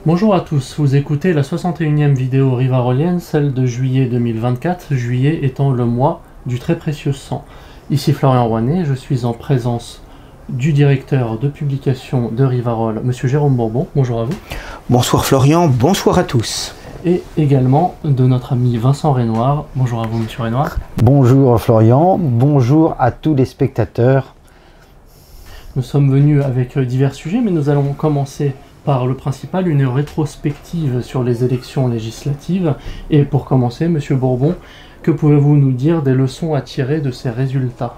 Bonjour à tous, vous écoutez la 61e vidéo rivarolienne, celle de juillet 2024, juillet étant le mois du très précieux sang. Ici Florian Rouanet, je suis en présence du directeur de publication de Rivarol, Monsieur Jérôme Bourbon. Bonjour à vous. Bonsoir Florian, bonsoir à tous. Et également de notre ami Vincent Renoir. Bonjour à vous, Monsieur Renoir. Bonjour Florian, bonjour à tous les spectateurs. Nous sommes venus avec divers sujets, mais nous allons commencer par le principal, une rétrospective sur les élections législatives. Et pour commencer, Monsieur Bourbon, que pouvez-vous nous dire des leçons à tirer de ces résultats?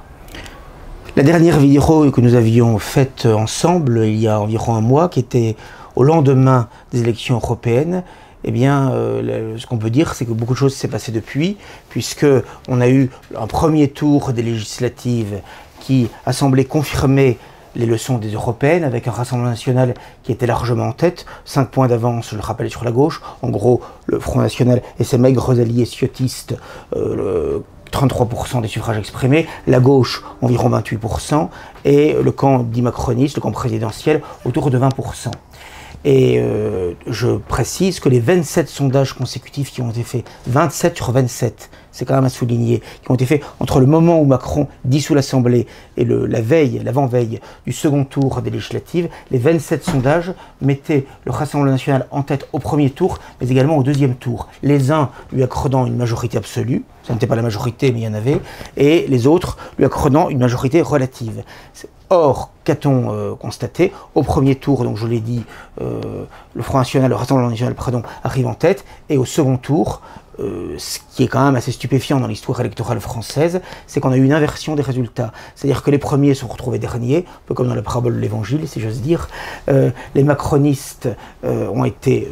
La dernière vidéo que nous avions faite ensemble, il y a environ un mois, qui était au lendemain des élections européennes, eh bien, ce qu'on peut dire, c'est que beaucoup de choses s'est passé depuis, puisque on a eu un premier tour des législatives qui a semblé confirmer les leçons des européennes, avec un Rassemblement national qui était largement en tête, 5 points d'avance, je le rappelle, sur la gauche. En gros, le Front national et ses maigres alliés ciotistes, 33% des suffrages exprimés, la gauche environ 28%, et le camp dit macroniste, le camp présidentiel, autour de 20%. Et je précise que les 27 sondages consécutifs qui ont été faits, 27 sur 27, c'est quand même à souligner, qui ont été faits entre le moment où Macron dissout l'Assemblée et l'avant-veille du second tour des législatives, les 27 sondages mettaient le Rassemblement national en tête au premier tour, mais également au deuxième tour. Les uns lui accordant une majorité absolue, ça n'était pas la majorité, mais il y en avait, et les autres lui accordant une majorité relative. Or, qu'a-t-on constaté? Au premier tour, donc je l'ai dit, le Front national, le Rassemblement national, pardon, arrive en tête, et au second tour, ce qui est quand même assez stupéfiant dans l'histoire électorale française, c'est qu'on a eu une inversion des résultats. C'est-à-dire que les premiers sont retrouvés derniers, un peu comme dans la parabole de l'Évangile, si j'ose dire. Les macronistes ont été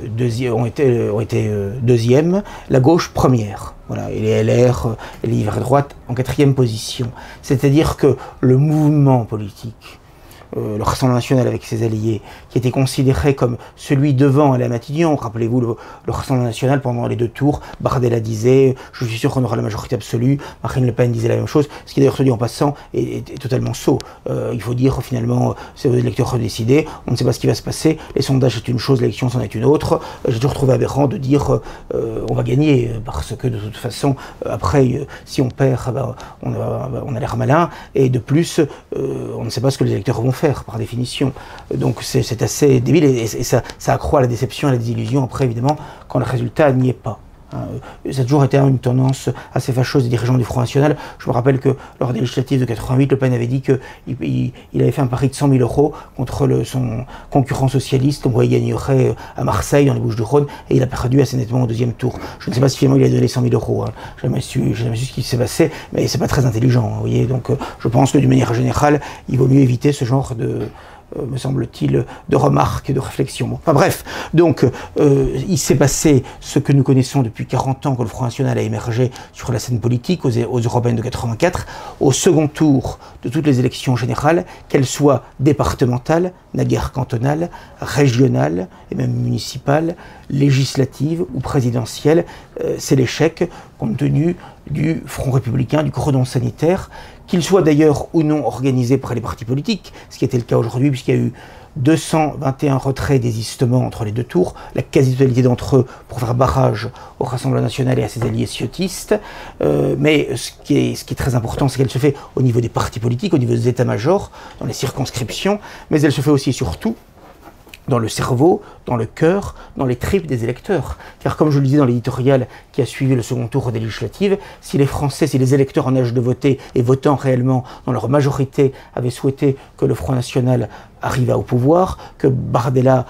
deuxièmes, la gauche première. Voilà, et les LR, et les Verts droite en 4e position. C'est-à-dire que le mouvement politique, le Rassemblement national avec ses alliés, qui était considéré comme celui devant Alain Matignon, rappelez-vous le Rassemblement national pendant les deux tours, Bardella disait « je suis sûr qu'on aura la majorité absolue », Marine Le Pen disait la même chose, ce qui d'ailleurs se dit en passant est totalement sot. Il faut dire finalement, c'est aux électeurs de décider, on ne sait pas ce qui va se passer, les sondages c'est une chose, l'élection c'en est une autre. J'ai toujours trouvé aberrant de dire on va gagner, parce que de toute façon, après, si on perd, on a l'air malin, et de plus, on ne sait pas ce que les électeurs vont faire, par définition. Donc c'est assez débile, et ça accroît la déception et la désillusion, après évidemment, quand le résultat n'y est pas. Ça a toujours été une tendance assez fâcheuse des dirigeants du Front national. Je me rappelle que lors des législatives de 88, Le Pen avait dit qu'il avait fait un pari de 100 000 € contre son concurrent socialiste, comme quoi il gagnerait à Marseille, dans les Bouches-du-Rhône, et il a perdu assez nettement au deuxième tour. Je ne sais pas si finalement il a donné 100 000 €. Hein. Je n'ai jamais su ce qui s'est passé, mais c'est pas très intelligent. Vous voyez, donc je pense que d'une manière générale, il vaut mieux éviter ce genre me semble-t-il, de remarques, de réflexions. Bon. Enfin bref, donc il s'est passé ce que nous connaissons depuis 40 ans, que le Front national a émergé sur la scène politique aux européennes de 84, au second tour de toutes les élections générales, qu'elles soient départementales, naguère cantonales, régionales et même municipales, législatives ou présidentielles. C'est l'échec compte tenu du Front républicain, du cordon sanitaire, qu'il soit d'ailleurs ou non organisé par les partis politiques, ce qui était le cas aujourd'hui, puisqu'il y a eu 221 retraits désistements entre les deux tours, la quasi-totalité d'entre eux pour faire barrage au Rassemblement national et à ses alliés ciotistes. Mais ce qui est très important, c'est qu'elle se fait au niveau des partis politiques, au niveau des états-majors, dans les circonscriptions, mais elle se fait aussi et surtout dans le cerveau, dans le cœur, dans les tripes des électeurs. Car comme je le disais dans l'éditorial qui a suivi le second tour des législatives, si les Français, si les électeurs en âge de voter et votant réellement dans leur majorité avaient souhaité que le Front national arriva au pouvoir, que Bardella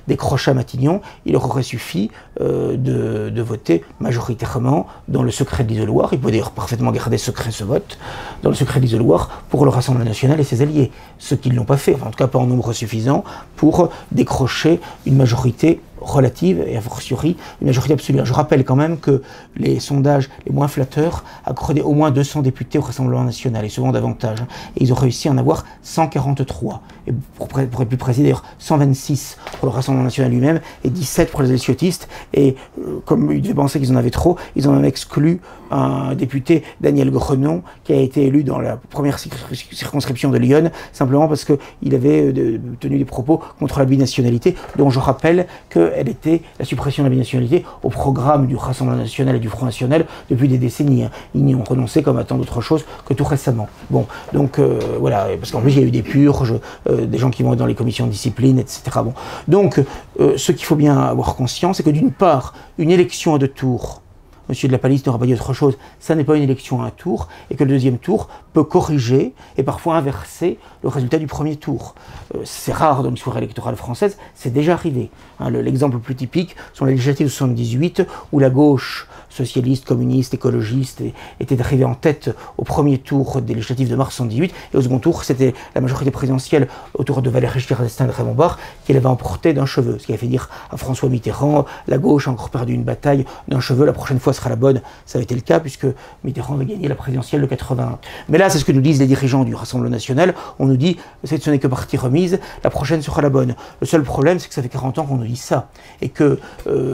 décrocha Matignon, il leur aurait suffi de voter majoritairement dans le secret de l'isoloir. Il pouvait d'ailleurs parfaitement garder secret ce vote, dans le secret de l'isoloir pour le Rassemblement national et ses alliés. Ce qu'ils n'ont pas fait, enfin, en tout cas pas en nombre suffisant, pour décrocher une majorité relative et a fortiori une majorité absolue. Je rappelle quand même que les sondages les moins flatteurs accordaient au moins 200 députés au Rassemblement national, et souvent davantage. Et ils ont réussi à en avoir 143. Et pour être plus précis d'ailleurs, 126 pour le Rassemblement national lui-même et 17 pour les ciotistes. Et comme ils devaient penser qu'ils en avaient trop, ils ont même exclu un député, Daniel Grenon, qui a été élu dans la première circonscription de Lyon, simplement parce qu'il avait tenu des propos contre la binationalité, dont je rappelle que qu'elle était la suppression de la binationalité au programme du Rassemblement national et du Front national depuis des décennies. Ils n'y ont renoncé comme à tant d'autres choses que tout récemment. Bon, donc voilà, parce qu'en plus il y a eu des purges, des gens qui vont être dans les commissions de discipline, etc. Bon. Donc ce qu'il faut bien avoir conscience, c'est que d'une part, une élection à 2 tours, Monsieur de la Palice n'aura pas dit autre chose, ça n'est pas une élection à 1 tour, et que le 2e tour peut corriger et parfois inverser le résultat du 1er tour. C'est rare dans l'histoire électorale française, c'est déjà arrivé. Hein, l'exemple le plus typique sont les législatives de 78, où la gauche socialiste, communiste, écologiste était arrivée en tête au 1er tour des législatives de mars 78, et au 2e tour, c'était la majorité présidentielle autour de Valéry Giscard d'Estaing et de Raymond Barre qui l'avait emporté d'un cheveu, ce qui a fait dire à François Mitterrand, la gauche a encore perdu une bataille d'un cheveu, la prochaine fois sera la bonne. Ça a été le cas puisque Mitterrand avait gagné la présidentielle de 81. Mais là, c'est ce que nous disent les dirigeants du Rassemblement national. On nous dit, ce n'est que partie remise, la prochaine sera la bonne. Le seul problème, c'est que ça fait 40 ans qu'on nous dit ça. Et que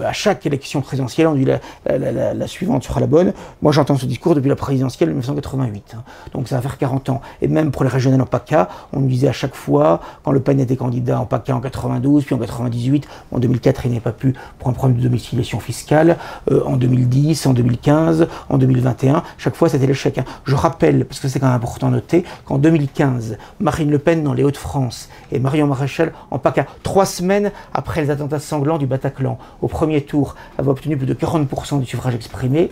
à chaque élection présidentielle, on dit la suivante sera la bonne. Moi, j'entends ce discours depuis la présidentielle de 1988. Hein. Donc ça va faire 40 ans. Et même pour les régionales en PACA, on nous disait à chaque fois, quand Le Pen était candidat en PACA en 92, puis en 98, en 2004, il n'avait pas pu pour un problème de domiciliation fiscale, en 2010, en 2015, en 2021, chaque fois c'était l'échec. Hein. Je rappelle, parce que c'est quand même important à noter, qu'en 2015, Marine Le Pen dans les Hauts-de-France et Marion Maréchal en PACA, 3 semaines après les attentats sanglants du Bataclan, au 1er tour, avaient obtenu plus de 40% du suffrage exprimé.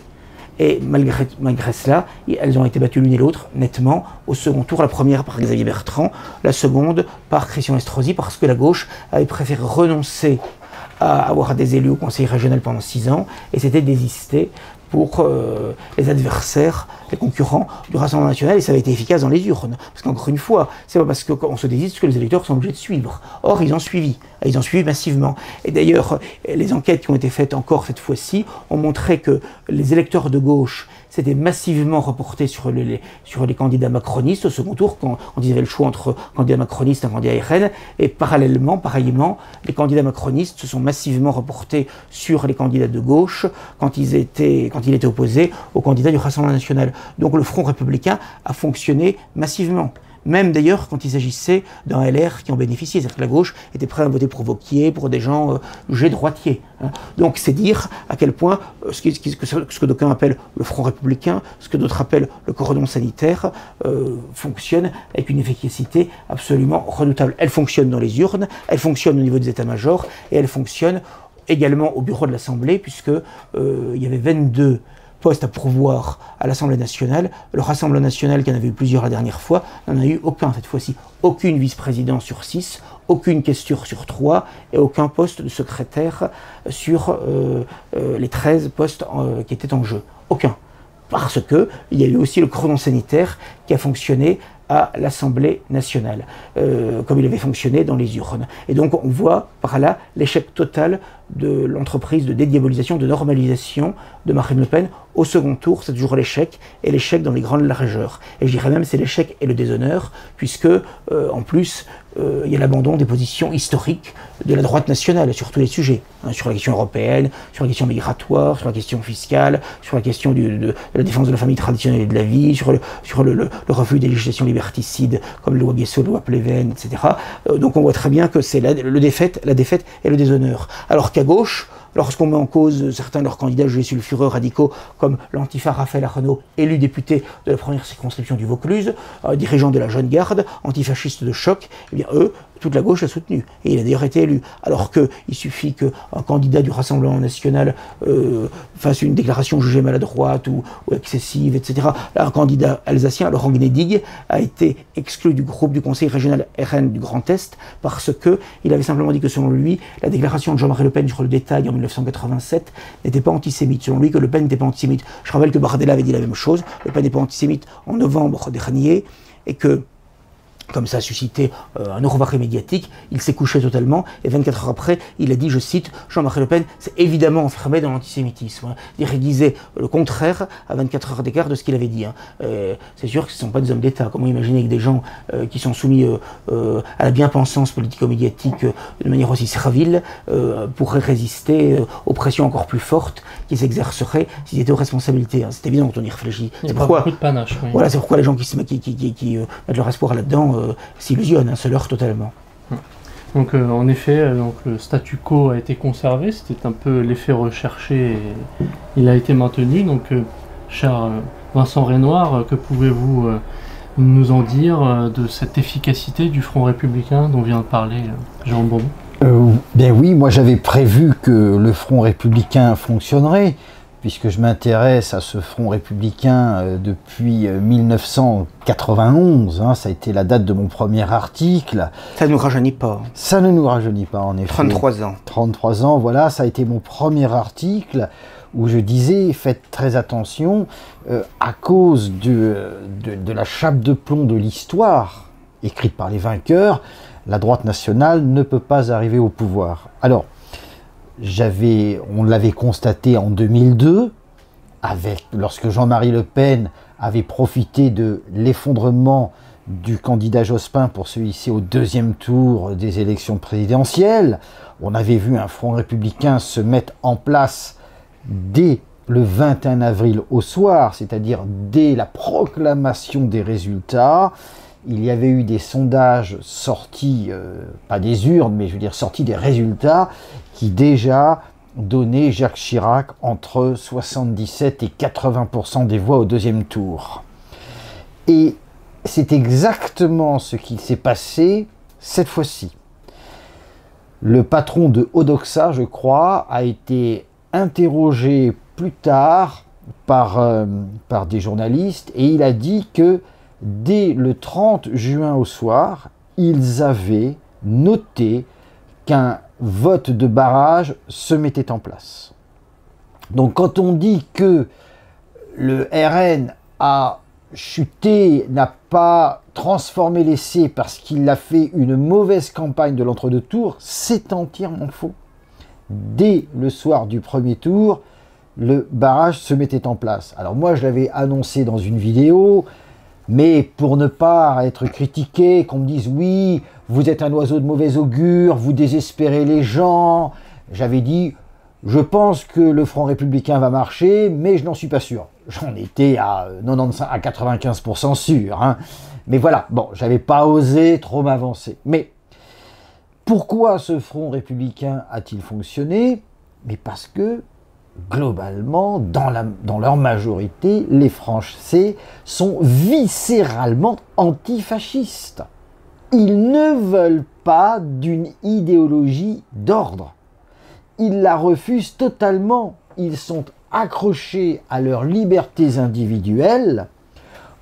Et malgré cela, elles ont été battues l'une et l'autre nettement au 2e tour, la première par Xavier Bertrand, la seconde par Christian Estrosi, parce que la gauche avait préféré renoncer à avoir des élus au conseil régional pendant 6 ans, et s'était désisté pour les adversaires, les concurrents du Rassemblement national, et ça avait été efficace dans les urnes. Parce qu'encore une fois, c'est pas parce qu'on se désiste que les électeurs sont obligés de suivre. Or, ils ont suivi massivement. Et d'ailleurs, les enquêtes qui ont été faites encore cette fois-ci ont montré que les électeurs de gauche s'étaient massivement reportés sur les candidats macronistes au 2e tour, quand ils avaient le choix entre candidat macroniste et un candidat RN, et pareillement, les candidats macronistes se sont massivement reportés sur les candidats de gauche quand il était opposé aux candidats du Rassemblement national. Donc le Front républicain a fonctionné massivement. Même d'ailleurs quand il s'agissait d'un LR qui en bénéficiait, c'est-à-dire que la gauche était prête à voter pour Wauquiez, pour des gens jugés droitiers. Hein. Donc c'est dire à quel point ce que d'aucuns appellent le Front républicain, ce que d'autres appellent le cordon sanitaire, fonctionne avec une efficacité absolument redoutable. Elle fonctionne dans les urnes, elle fonctionne au niveau des états-majors, et elle fonctionne également au bureau de l'Assemblée, puisque il y avait 22 postes à pourvoir à l'Assemblée nationale. Le Rassemblement national, qui en avait eu plusieurs la dernière fois, n'en a eu aucun cette fois-ci. Aucune vice-présidence sur 6, aucune questure sur 3, et aucun poste de secrétaire sur les 13 postes qui étaient en jeu. Aucun. Parce qu'il y a eu aussi le cordon sanitaire qui a fonctionné à l'Assemblée nationale, comme il avait fonctionné dans les urnes. Et donc on voit par là l'échec total de l'entreprise de dédiabolisation, de normalisation de Marine Le Pen. Au 2e tour, c'est toujours l'échec, et l'échec dans les grandes largeurs. Et je dirais même c'est l'échec et le déshonneur, puisque en plus il y a l'abandon des positions historiques de la droite nationale sur tous les sujets, hein, sur la question européenne, sur la question migratoire, sur la question fiscale, sur la question de la défense de la famille traditionnelle et de la vie, sur le refus des législations liberticides comme la loi Guesso, la loi Pleven, etc. Donc on voit très bien que c'est la défaite et le déshonneur. Alors qu'à gauche, lorsqu'on met en cause certains de leurs candidats jugés sulfureux radicaux, comme l'antifa Raphaël Arnaud, élu député de la première circonscription du Vaucluse, dirigeant de la Jeune Garde, antifasciste de choc, eh bien eux, toute la gauche l'a soutenu. Et il a d'ailleurs été élu. Alors qu'il suffit qu'un candidat du Rassemblement national fasse une déclaration jugée maladroite ou excessive, etc. Là, un candidat alsacien, Laurent Gnedig, a été exclu du groupe du conseil régional RN du Grand Est parce qu'il avait simplement dit que selon lui, la déclaration de Jean-Marie Le Pen sur le détail en 1987 n'était pas antisémite. Selon lui, que Le Pen n'était pas antisémite. Je rappelle que Bardella avait dit la même chose. Le Pen n'est pas antisémite en novembre dernier, et que comme ça a suscité un orvaré médiatique, il s'est couché totalement, et 24 heures après, il a dit, je cite, Jean-Marie Le Pen s'est évidemment enfermé dans l'antisémitisme. Hein. Il disait le contraire à 24 heures d'écart de ce qu'il avait dit. Hein. C'est sûr que ce ne sont pas des hommes d'État. Comment imaginer que des gens qui sont soumis à la bien-pensance politico-médiatique de manière aussi servile pourraient résister aux pressions encore plus fortes qui s'exerceraient s'ils étaient aux responsabilités. Hein. C'est évident quand on y réfléchit. Il y a pas beaucoup de panache. Oui. Voilà, c'est pourquoi les gens qui mettent leur espoir là-dedans s'illusionnent, se leurrent totalement. Donc en effet, donc, le statu quo a été conservé, c'était un peu l'effet recherché et il a été maintenu. Donc cher Vincent Renoir, que pouvez-vous nous en dire de cette efficacité du Front républicain dont vient de parler Jérôme Bourbon? Bien oui, moi j'avais prévu que le Front républicain fonctionnerait, puisque je m'intéresse à ce Front républicain depuis 1991, hein, ça a été la date de mon premier article. Ça ne nous rajeunit pas. Ça ne nous rajeunit pas, en effet. 33 ans. 33 ans, voilà, ça a été mon premier article où je disais, faites très attention, à cause de la chape de plomb de l'histoire, écrite par les vainqueurs, la droite nationale ne peut pas arriver au pouvoir. Alors, on l'avait constaté en 2002, lorsque Jean-Marie Le Pen avait profité de l'effondrement du candidat Jospin pour se hisser au deuxième tour des élections présidentielles. On avait vu un Front républicain se mettre en place dès le 21 avril au soir, c'est-à-dire dès la proclamation des résultats. Il y avait eu des sondages sortis, pas des urnes, mais je veux dire sortis des résultats, qui déjà donnaient Jacques Chirac entre 77 et 80% des voix au deuxième tour. Et c'est exactement ce qui s'est passé cette fois-ci. Le patron de Odoxa, je crois, a été interrogé plus tard par des journalistes et il a dit que dès le 30 juin au soir, ils avaient noté qu'un vote de barrage se mettait en place. Donc quand on dit que le RN a chuté, n'a pas transformé l'essai parce qu'il a fait une mauvaise campagne de l'entre-deux tours, c'est entièrement faux. Dès le soir du premier tour, le barrage se mettait en place. Alors moi je l'avais annoncé dans une vidéo, mais pour ne pas être critiqué, qu'on me dise oui, vous êtes un oiseau de mauvais augure, vous désespérez les gens, j'avais dit, je pense que le Front républicain va marcher, mais je n'en suis pas sûr. J'en étais à 95 à 95% sûr, hein. Mais voilà, bon, j'avais pas osé trop m'avancer. Mais pourquoi ce Front républicain a-t-il fonctionné? Mais parce que globalement, dans leur majorité, les Français sont viscéralement antifascistes. Ils ne veulent pas d'une idéologie d'ordre. Ils la refusent totalement. Ils sont accrochés à leurs libertés individuelles.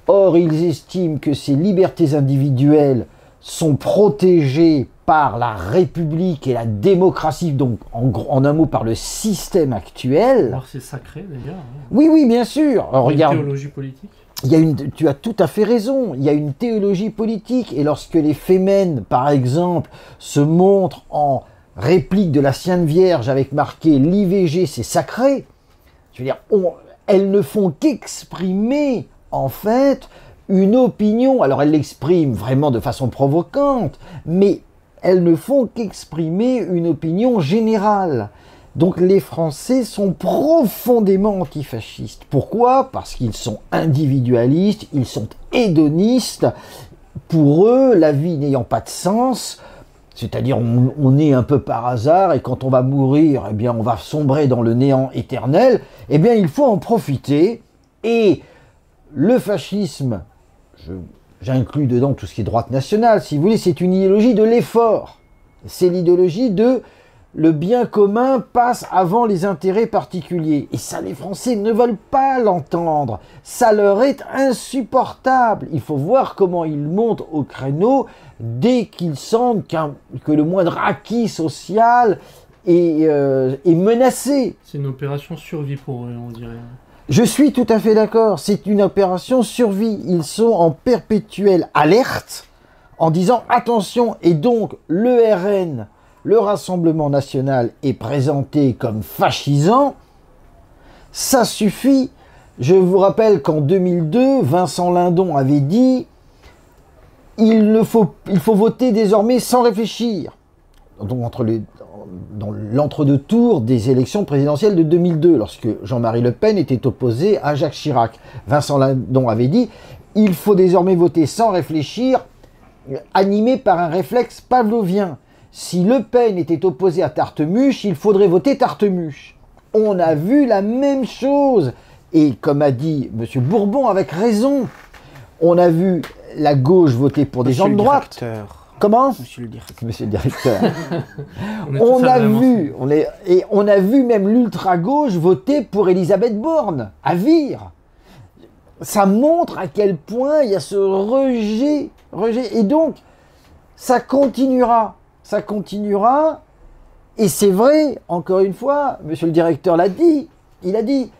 Or, ils estiment que ces libertés individuelles sont protégées par la République et la démocratie, donc en un mot par le système actuel. Alors c'est sacré d'ailleurs. Hein. Oui, oui, bien sûr. Alors, regarde, théologie politique. tu as tout à fait raison, il y a une théologie politique, et lorsque les Femen, par exemple, se montrent en réplique de la Sainte Vierge avec marqué « l'IVG c'est sacré », je veux dire, elles ne font qu'exprimer, en fait, une opinion. Alors elles l'expriment vraiment de façon provocante, mais elles ne font qu'exprimer une opinion générale. Donc les Français sont profondément antifascistes. Pourquoi? Parce qu'ils sont individualistes, ils sont hédonistes. Pour eux, la vie n'ayant pas de sens, c'est-à-dire on est un peu par hasard et quand on va mourir, eh bien on va sombrer dans le néant éternel, eh bien il faut en profiter. Et le fascisme, j'inclus dedans tout ce qui est droite nationale, si vous voulez, c'est une idéologie de l'effort. C'est l'idéologie de le bien commun passe avant les intérêts particuliers. Et ça, les Français ne veulent pas l'entendre. Ça leur est insupportable. Il faut voir comment ils montent au créneau dès qu'ils sentent que le moindre acquis social est menacé. C'est une opération survie pour eux, on dirait. Je suis tout à fait d'accord, c'est une opération survie. Ils sont en perpétuelle alerte en disant attention, et donc le RN, le Rassemblement National, est présenté comme fascisant. Ça suffit. Je vous rappelle qu'en 2002, Vincent Lindon avait dit il faut voter désormais sans réfléchir. Donc dans l'entre-deux tours des élections présidentielles de 2002, lorsque Jean-Marie Le Pen était opposé à Jacques Chirac. Vincent Lindon avait dit « Il faut désormais voter sans réfléchir, animé par un réflexe pavlovien ». si Le Pen était opposé à Tartemuche, il faudrait voter Tartemuche. On a vu la même chose. Et comme a dit M. Bourbon avec raison, on a vu la gauche voter pour des gens de droite. Comment ? Monsieur le directeur. Monsieur le directeur. On on a vu même l'ultra-gauche voter pour Elisabeth Borne, à Vire. Ça montre à quel point il y a ce rejet. Et donc, ça continuera. Et c'est vrai, encore une fois, monsieur le directeur l'a dit, il a dit,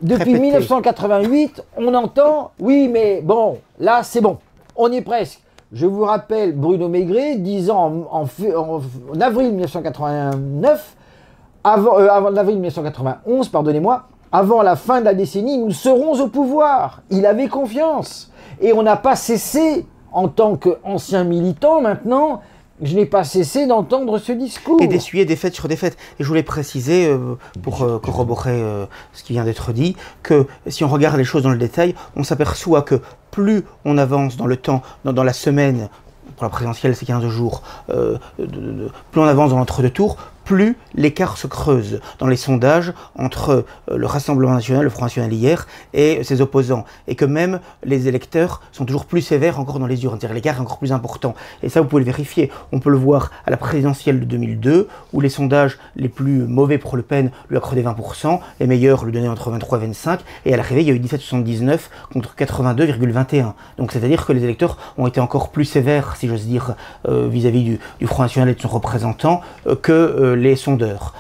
depuis 1988, on entend, oui, mais bon, là, c'est bon, on y est presque. Je vous rappelle Bruno Maigret disant en avril 1989, avant avril 1991, pardonnez-moi, avant la fin de la décennie, nous serons au pouvoir. Il avait confiance. Et on n'a pas cessé, en tant qu'ancien militant maintenant, je n'ai pas cessé d'entendre ce discours. Et d'essuyer défaite sur défaite. Et je voulais préciser, pour corroborer ce qui vient d'être dit, que si on regarde les choses dans le détail, on s'aperçoit que plus on avance dans le temps, dans la semaine, pour la présidentielle c'est 15 jours, plus on avance dans l'entre-deux tours, plus l'écart se creuse dans les sondages entre le Rassemblement National, le Front National hier, et ses opposants. Et que même les électeurs sont toujours plus sévères encore dans les urnes. C'est-à-dire l'écart est encore plus important. Et ça, vous pouvez le vérifier. On peut le voir à la présidentielle de 2002, où les sondages les plus mauvais pour Le Pen lui accordaient 20%, les meilleurs lui donnaient entre 23 et 25, et à l'arrivée, il y a eu 17,79 contre 82,21. Donc c'est-à-dire que les électeurs ont été encore plus sévères, si j'ose dire, vis-à-vis du Front National et de son représentant, que les sondeurs.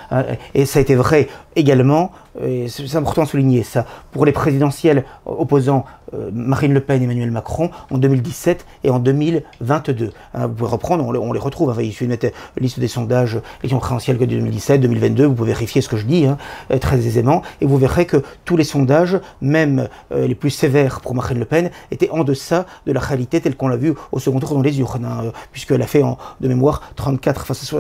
Et ça a été vrai également, et c'est important de souligner ça, pour les présidentielles opposant Marine Le Pen et Emmanuel Macron en 2017 et en 2022. Vous pouvez reprendre, on les retrouve. Il suffit de mettre la liste des sondages, élections présidentielles que de 2017, 2022, vous pouvez vérifier ce que je dis très aisément, et vous verrez que tous les sondages, même les plus sévères pour Marine Le Pen, étaient en deçà de la réalité telle qu'on l'a vu au second tour dans les urnes, puisqu'elle a fait de mémoire 34 face à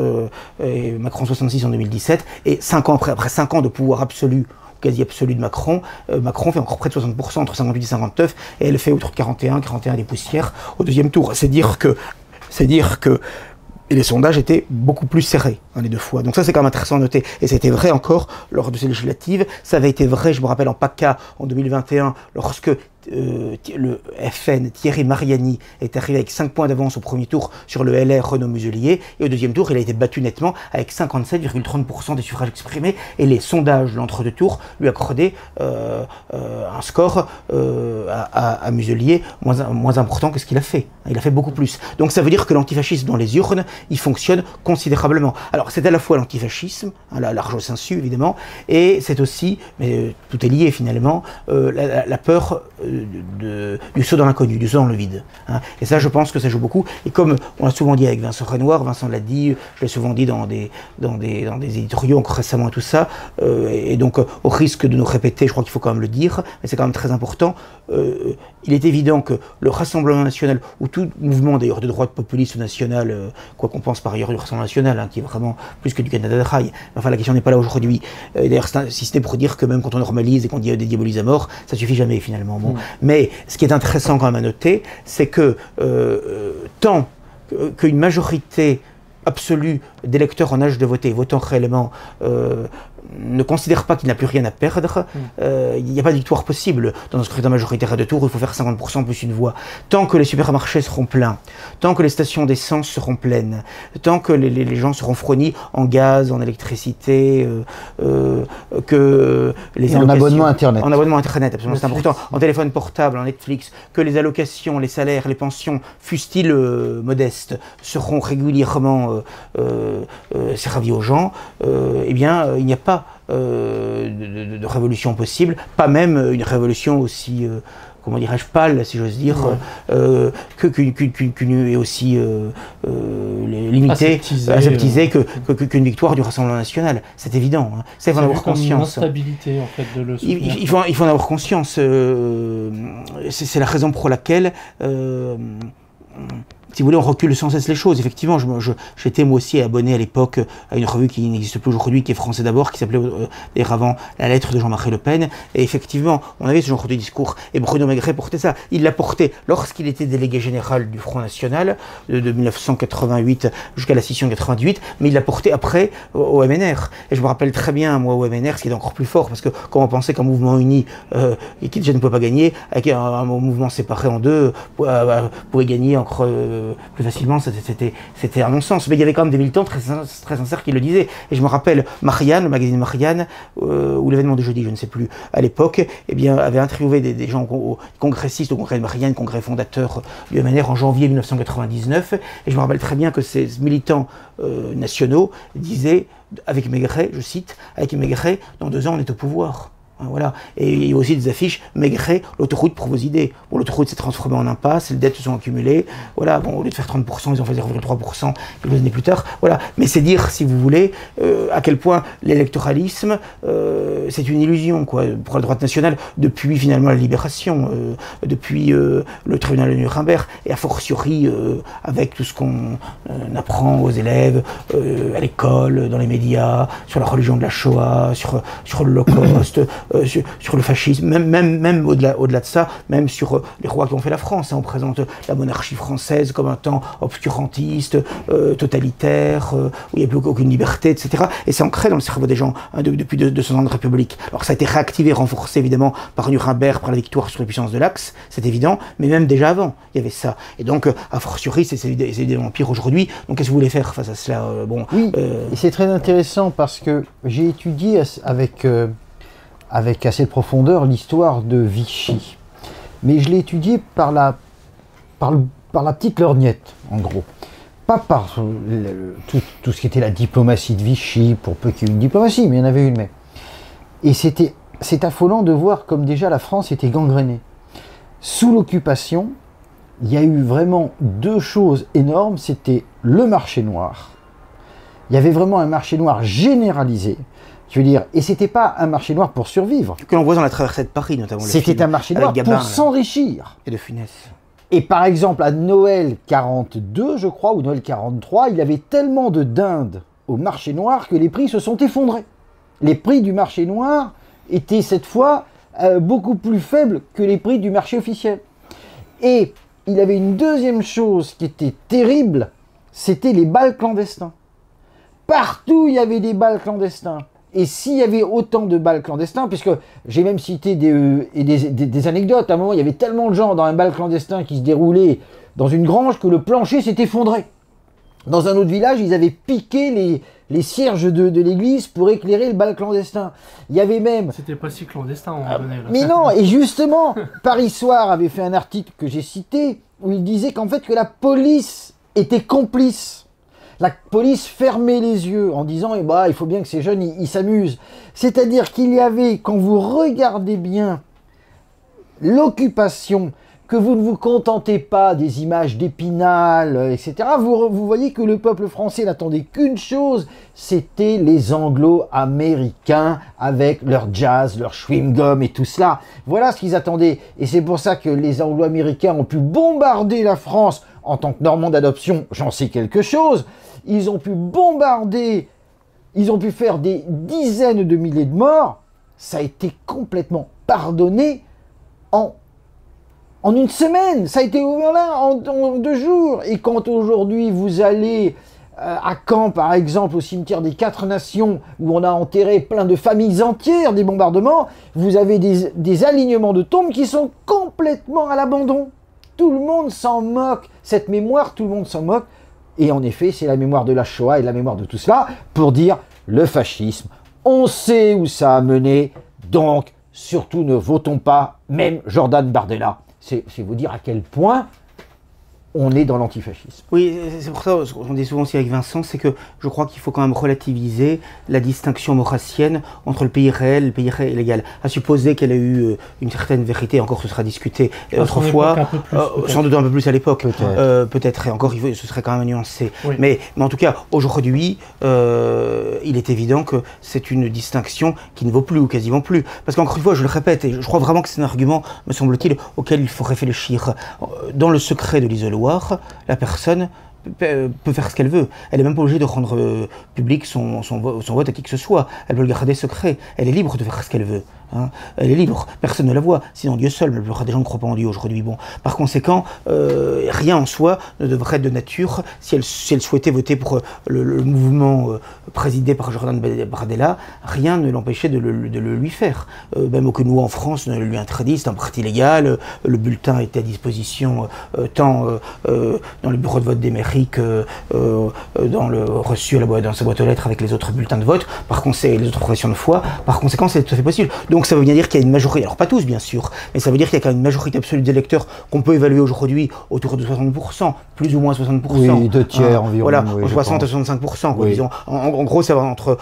et Macron 66 en 2017, et 5 ans après 5 ans de pouvoir absolu, quasi absolu de Macron, Macron fait encore près de 60%, entre 58 et 59, et elle fait autour de 41 des poussières au deuxième tour. C'est dire que et les sondages étaient beaucoup plus serrés les deux fois. Donc ça, c'est quand même intéressant à noter. Et c'était vrai encore lors de ces législatives. Ça avait été vrai, je me rappelle, en PACA en 2021, lorsque le FN, Thierry Mariani, est arrivé avec 5 points d'avance au premier tour sur le LR Renaud Muselier. Et au deuxième tour, il a été battu nettement avec 57,30% des suffrages exprimés. Et les sondages de l'entre-deux tours lui accordaient un score à Muselier moins important que ce qu'il a fait. Il a fait beaucoup plus. Donc ça veut dire que l'antifascisme dans les urnes, il fonctionne considérablement. Alors c'est à la fois l'antifascisme, l'argent insu évidemment, et c'est aussi, mais tout est lié finalement, la peur du saut dans l'inconnu, du saut dans le vide. Et ça, je pense que ça joue beaucoup. Et comme on l'a souvent dit avec Vincent Renoir, Vincent l'a dit, je l'ai souvent dit dans des éditoriaux encore récemment et tout ça, et donc au risque de nous répéter, je crois qu'il faut quand même le dire, mais c'est quand même très important, il est évident que le Rassemblement National, ou tout mouvement d'ailleurs de droite populiste nationale, quoi qu'on pense par ailleurs du Rassemblement National, qui est vraiment plus que du Canada de Rail, enfin la question n'est pas là aujourd'hui. D'ailleurs, si c'était pour dire que même quand on normalise et qu'on dit dédiabolise à mort, ça suffit jamais finalement. Bon. Mais ce qui est intéressant quand même à noter, c'est que tant qu'une majorité absolue d'électeurs en âge de voter, votant réellement, ne considère pas qu'il n'a plus rien à perdre, il n'y a pas de victoire possible dans un scrutin majoritaire à deux tours, il faut faire 50% plus une voix. Tant que les supermarchés seront pleins, tant que les stations d'essence seront pleines, tant que les gens seront fournis en gaz, en électricité, que les en abonnement Internet. En abonnement Internet, absolument, c'est important, en téléphone portable, en Netflix, que les allocations, les salaires, les pensions, fussent-ils modestes, seront régulièrement servis aux gens, eh bien, il n'y a pas de révolution possible, pas même une révolution aussi, comment dirais-je, pâle, si j'ose dire, qu'une aussi limitée, aseptisée qu'une victoire du Rassemblement National. C'est évident. Ça, il faut en avoir conscience. Une instabilité, en fait, de le soutenir. Il faut en avoir conscience. C'est la raison pour laquelle si vous voulez, on recule sans cesse les choses. Effectivement, j'étais moi aussi abonné à l'époque à une revue qui n'existe plus aujourd'hui, qui est Français d'abord, qui s'appelait d'ailleurs avant La Lettre de Jean-Marie Le Pen. Et effectivement, on avait ce genre de discours. Et Bruno Maigret portait ça. Il l'a porté lorsqu'il était délégué général du Front National de 1988 jusqu'à la scission 98, mais il l'a porté après au MNR. Et je me rappelle très bien, moi, au MNR, ce qui est encore plus fort, parce que quand on pensait qu'un mouvement uni, qui déjà ne pouvait pas gagner, avec un mouvement séparé en deux, pouvait gagner encore plus facilement, c'était un non-sens. Mais il y avait quand même des militants très sincères qui le disaient. Et je me rappelle, Marianne, le magazine Marianne, ou l'événement de jeudi, je ne sais plus, à l'époque, eh bien, avait interviewé des gens congressistes au congrès de Marianne, congrès fondateur du MNR en janvier 1999. Et je me rappelle très bien que ces militants nationaux disaient, avec Maigret, je cite, avec Maigret, dans 2 ans on est au pouvoir. Voilà. Et il y a aussi des affiches, Maigret, l'autoroute pour vos idées. Bon, l'autoroute s'est transformée en impasse, les dettes se sont accumulées. Voilà, bon, au lieu de faire 30%, ils ont fait 0,3% quelques années plus tard. Voilà. Mais c'est dire, si vous voulez, à quel point l'électoralisme, c'est une illusion, quoi, pour la droite nationale, depuis finalement la libération, depuis le tribunal de Nuremberg, et a fortiori avec tout ce qu'on apprend aux élèves à l'école, dans les médias, sur la religion de la Shoah, sur l'Holocauste, sur le fascisme, même au-delà de ça, même sur les rois qui ont fait la France. Hein. On présente la monarchie française comme un temps obscurantiste, totalitaire, où il n'y a plus aucune liberté, etc. Et c'est ancré dans le cerveau des gens depuis 200 ans de République. Alors ça a été réactivé, renforcé évidemment par Nuremberg, par la victoire sur les puissances de l'Axe, c'est évident, mais même déjà avant, il y avait ça. Et donc, a fortiori, c'est évidemment pire aujourd'hui. Donc qu'est-ce que vous voulez faire face à cela Oui, et c'est très intéressant parce que j'ai étudié avec assez de profondeur l'histoire de Vichy. Mais je l'ai étudié par la petite lorgnette, en gros. Pas par tout ce qui était la diplomatie de Vichy, pour peu qu'il y ait une diplomatie, mais il y en avait une. Et c'est affolant de voir comme déjà la France était gangrénée. Sous l'occupation, il y a eu vraiment 2 choses énormes, c'était le marché noir. Il y avait vraiment un marché noir généralisé. Je veux dire, et c'était pas un marché noir pour survivre. Que l'on voit dans la traversée de Paris, notamment. C'était un marché noir pour s'enrichir. Et de Funès. Et par exemple, à Noël 42, je crois, ou Noël 43, il y avait tellement de dindes au marché noir que les prix se sont effondrés. Les prix du marché noir étaient cette fois beaucoup plus faibles que les prix du marché officiel. Et il y avait une deuxième chose qui était terrible, c'était les bals clandestins. Partout, il y avait des bals clandestins. Et s'il y avait autant de bals clandestins, puisque j'ai même cité des anecdotes, à un moment, il y avait tellement de gens dans un bal clandestin qui se déroulait dans une grange que le plancher s'est effondré. Dans un autre village, ils avaient piqué les cierges de l'église pour éclairer le bal clandestin. Il y avait même... C'était pas si clandestin, on donné. Mais non, et justement, Paris Soir avait fait un article que j'ai cité, où il disait qu'en fait, que la police était complice. La police fermait les yeux en disant eh ben, il faut bien que ces jeunes ils s'amusent. C'est-à-dire qu'il y avait, quand vous regardez bien l'occupation, que vous ne vous contentez pas des images d'Épinal, etc., vous voyez que le peuple français n'attendait qu'une chose, c'était les anglo-américains avec leur jazz, leur chewing-gum et tout cela. Voilà ce qu'ils attendaient. Et c'est pour ça que les anglo-américains ont pu bombarder la France en tant que Normand d'adoption, j'en sais quelque chose. Ils ont pu bombarder, ils ont pu faire des dizaines de milliers de morts. Ça a été complètement pardonné en une semaine. Ça a été voilà, en 2 jours. Et quand aujourd'hui vous allez à Caen, par exemple, au cimetière des 4 Nations, où on a enterré plein de familles entières des bombardements, vous avez des alignements de tombes qui sont complètement à l'abandon. Tout le monde s'en moque. Cette mémoire, tout le monde s'en moque. Et en effet, c'est la mémoire de la Shoah et la mémoire de tout cela pour dire le fascisme. On sait où ça a mené, donc surtout ne votons pas, même Jordan Bardella. C'est vous dire à quel point on est dans l'antifascisme. Oui, c'est pour ça qu'on dit souvent aussi avec Vincent, c'est que je crois qu'il faut quand même relativiser la distinction maurassienne entre le pays réel et le pays illégal. À supposer qu'elle a eu une certaine vérité, encore ce sera discuté autrefois, sans doute un peu plus à l'époque, peut-être, et encore ce serait quand même nuancé. Oui. Mais en tout cas, aujourd'hui, il est évident que c'est une distinction qui ne vaut plus ou quasiment plus. Parce qu'encore une fois, je le répète, et je crois vraiment que c'est un argument, me semble-t-il, auquel il faut réfléchir. Dans le secret de l'isoloir, Loire, la personne peut faire ce qu'elle veut. Elle est même pas obligée de rendre public son vote à qui que ce soit. Elle peut le garder secret. Elle est libre de faire ce qu'elle veut. Hein. Elle est libre, personne ne la voit, sinon Dieu seul, mais la plupart des gens ne croient pas en Dieu aujourd'hui. Bon. Par conséquent, rien en soi ne devrait être de nature, si elle souhaitait voter pour le mouvement présidé par Jordan Bardella, rien ne l'empêchait de le lui faire. Même aucune loi en France ne lui interdit, c'est un parti légal, le bulletin était à disposition tant dans le bureau de vote des mairies que reçu dans sa boîte aux lettres avec les autres bulletins de vote, par conséquent, les autres professions de foi, par conséquent c'est tout à fait possible. Donc ça veut bien dire qu'il y a une majorité, alors pas tous bien sûr, mais ça veut dire qu'il y a quand même une majorité absolue des électeurs qu'on peut évaluer aujourd'hui autour de 60%, plus ou moins 60%. Oui, 2 tiers environ. Voilà, oui, entre 60 et 65%, quoi, oui. disons. En gros, ça va entre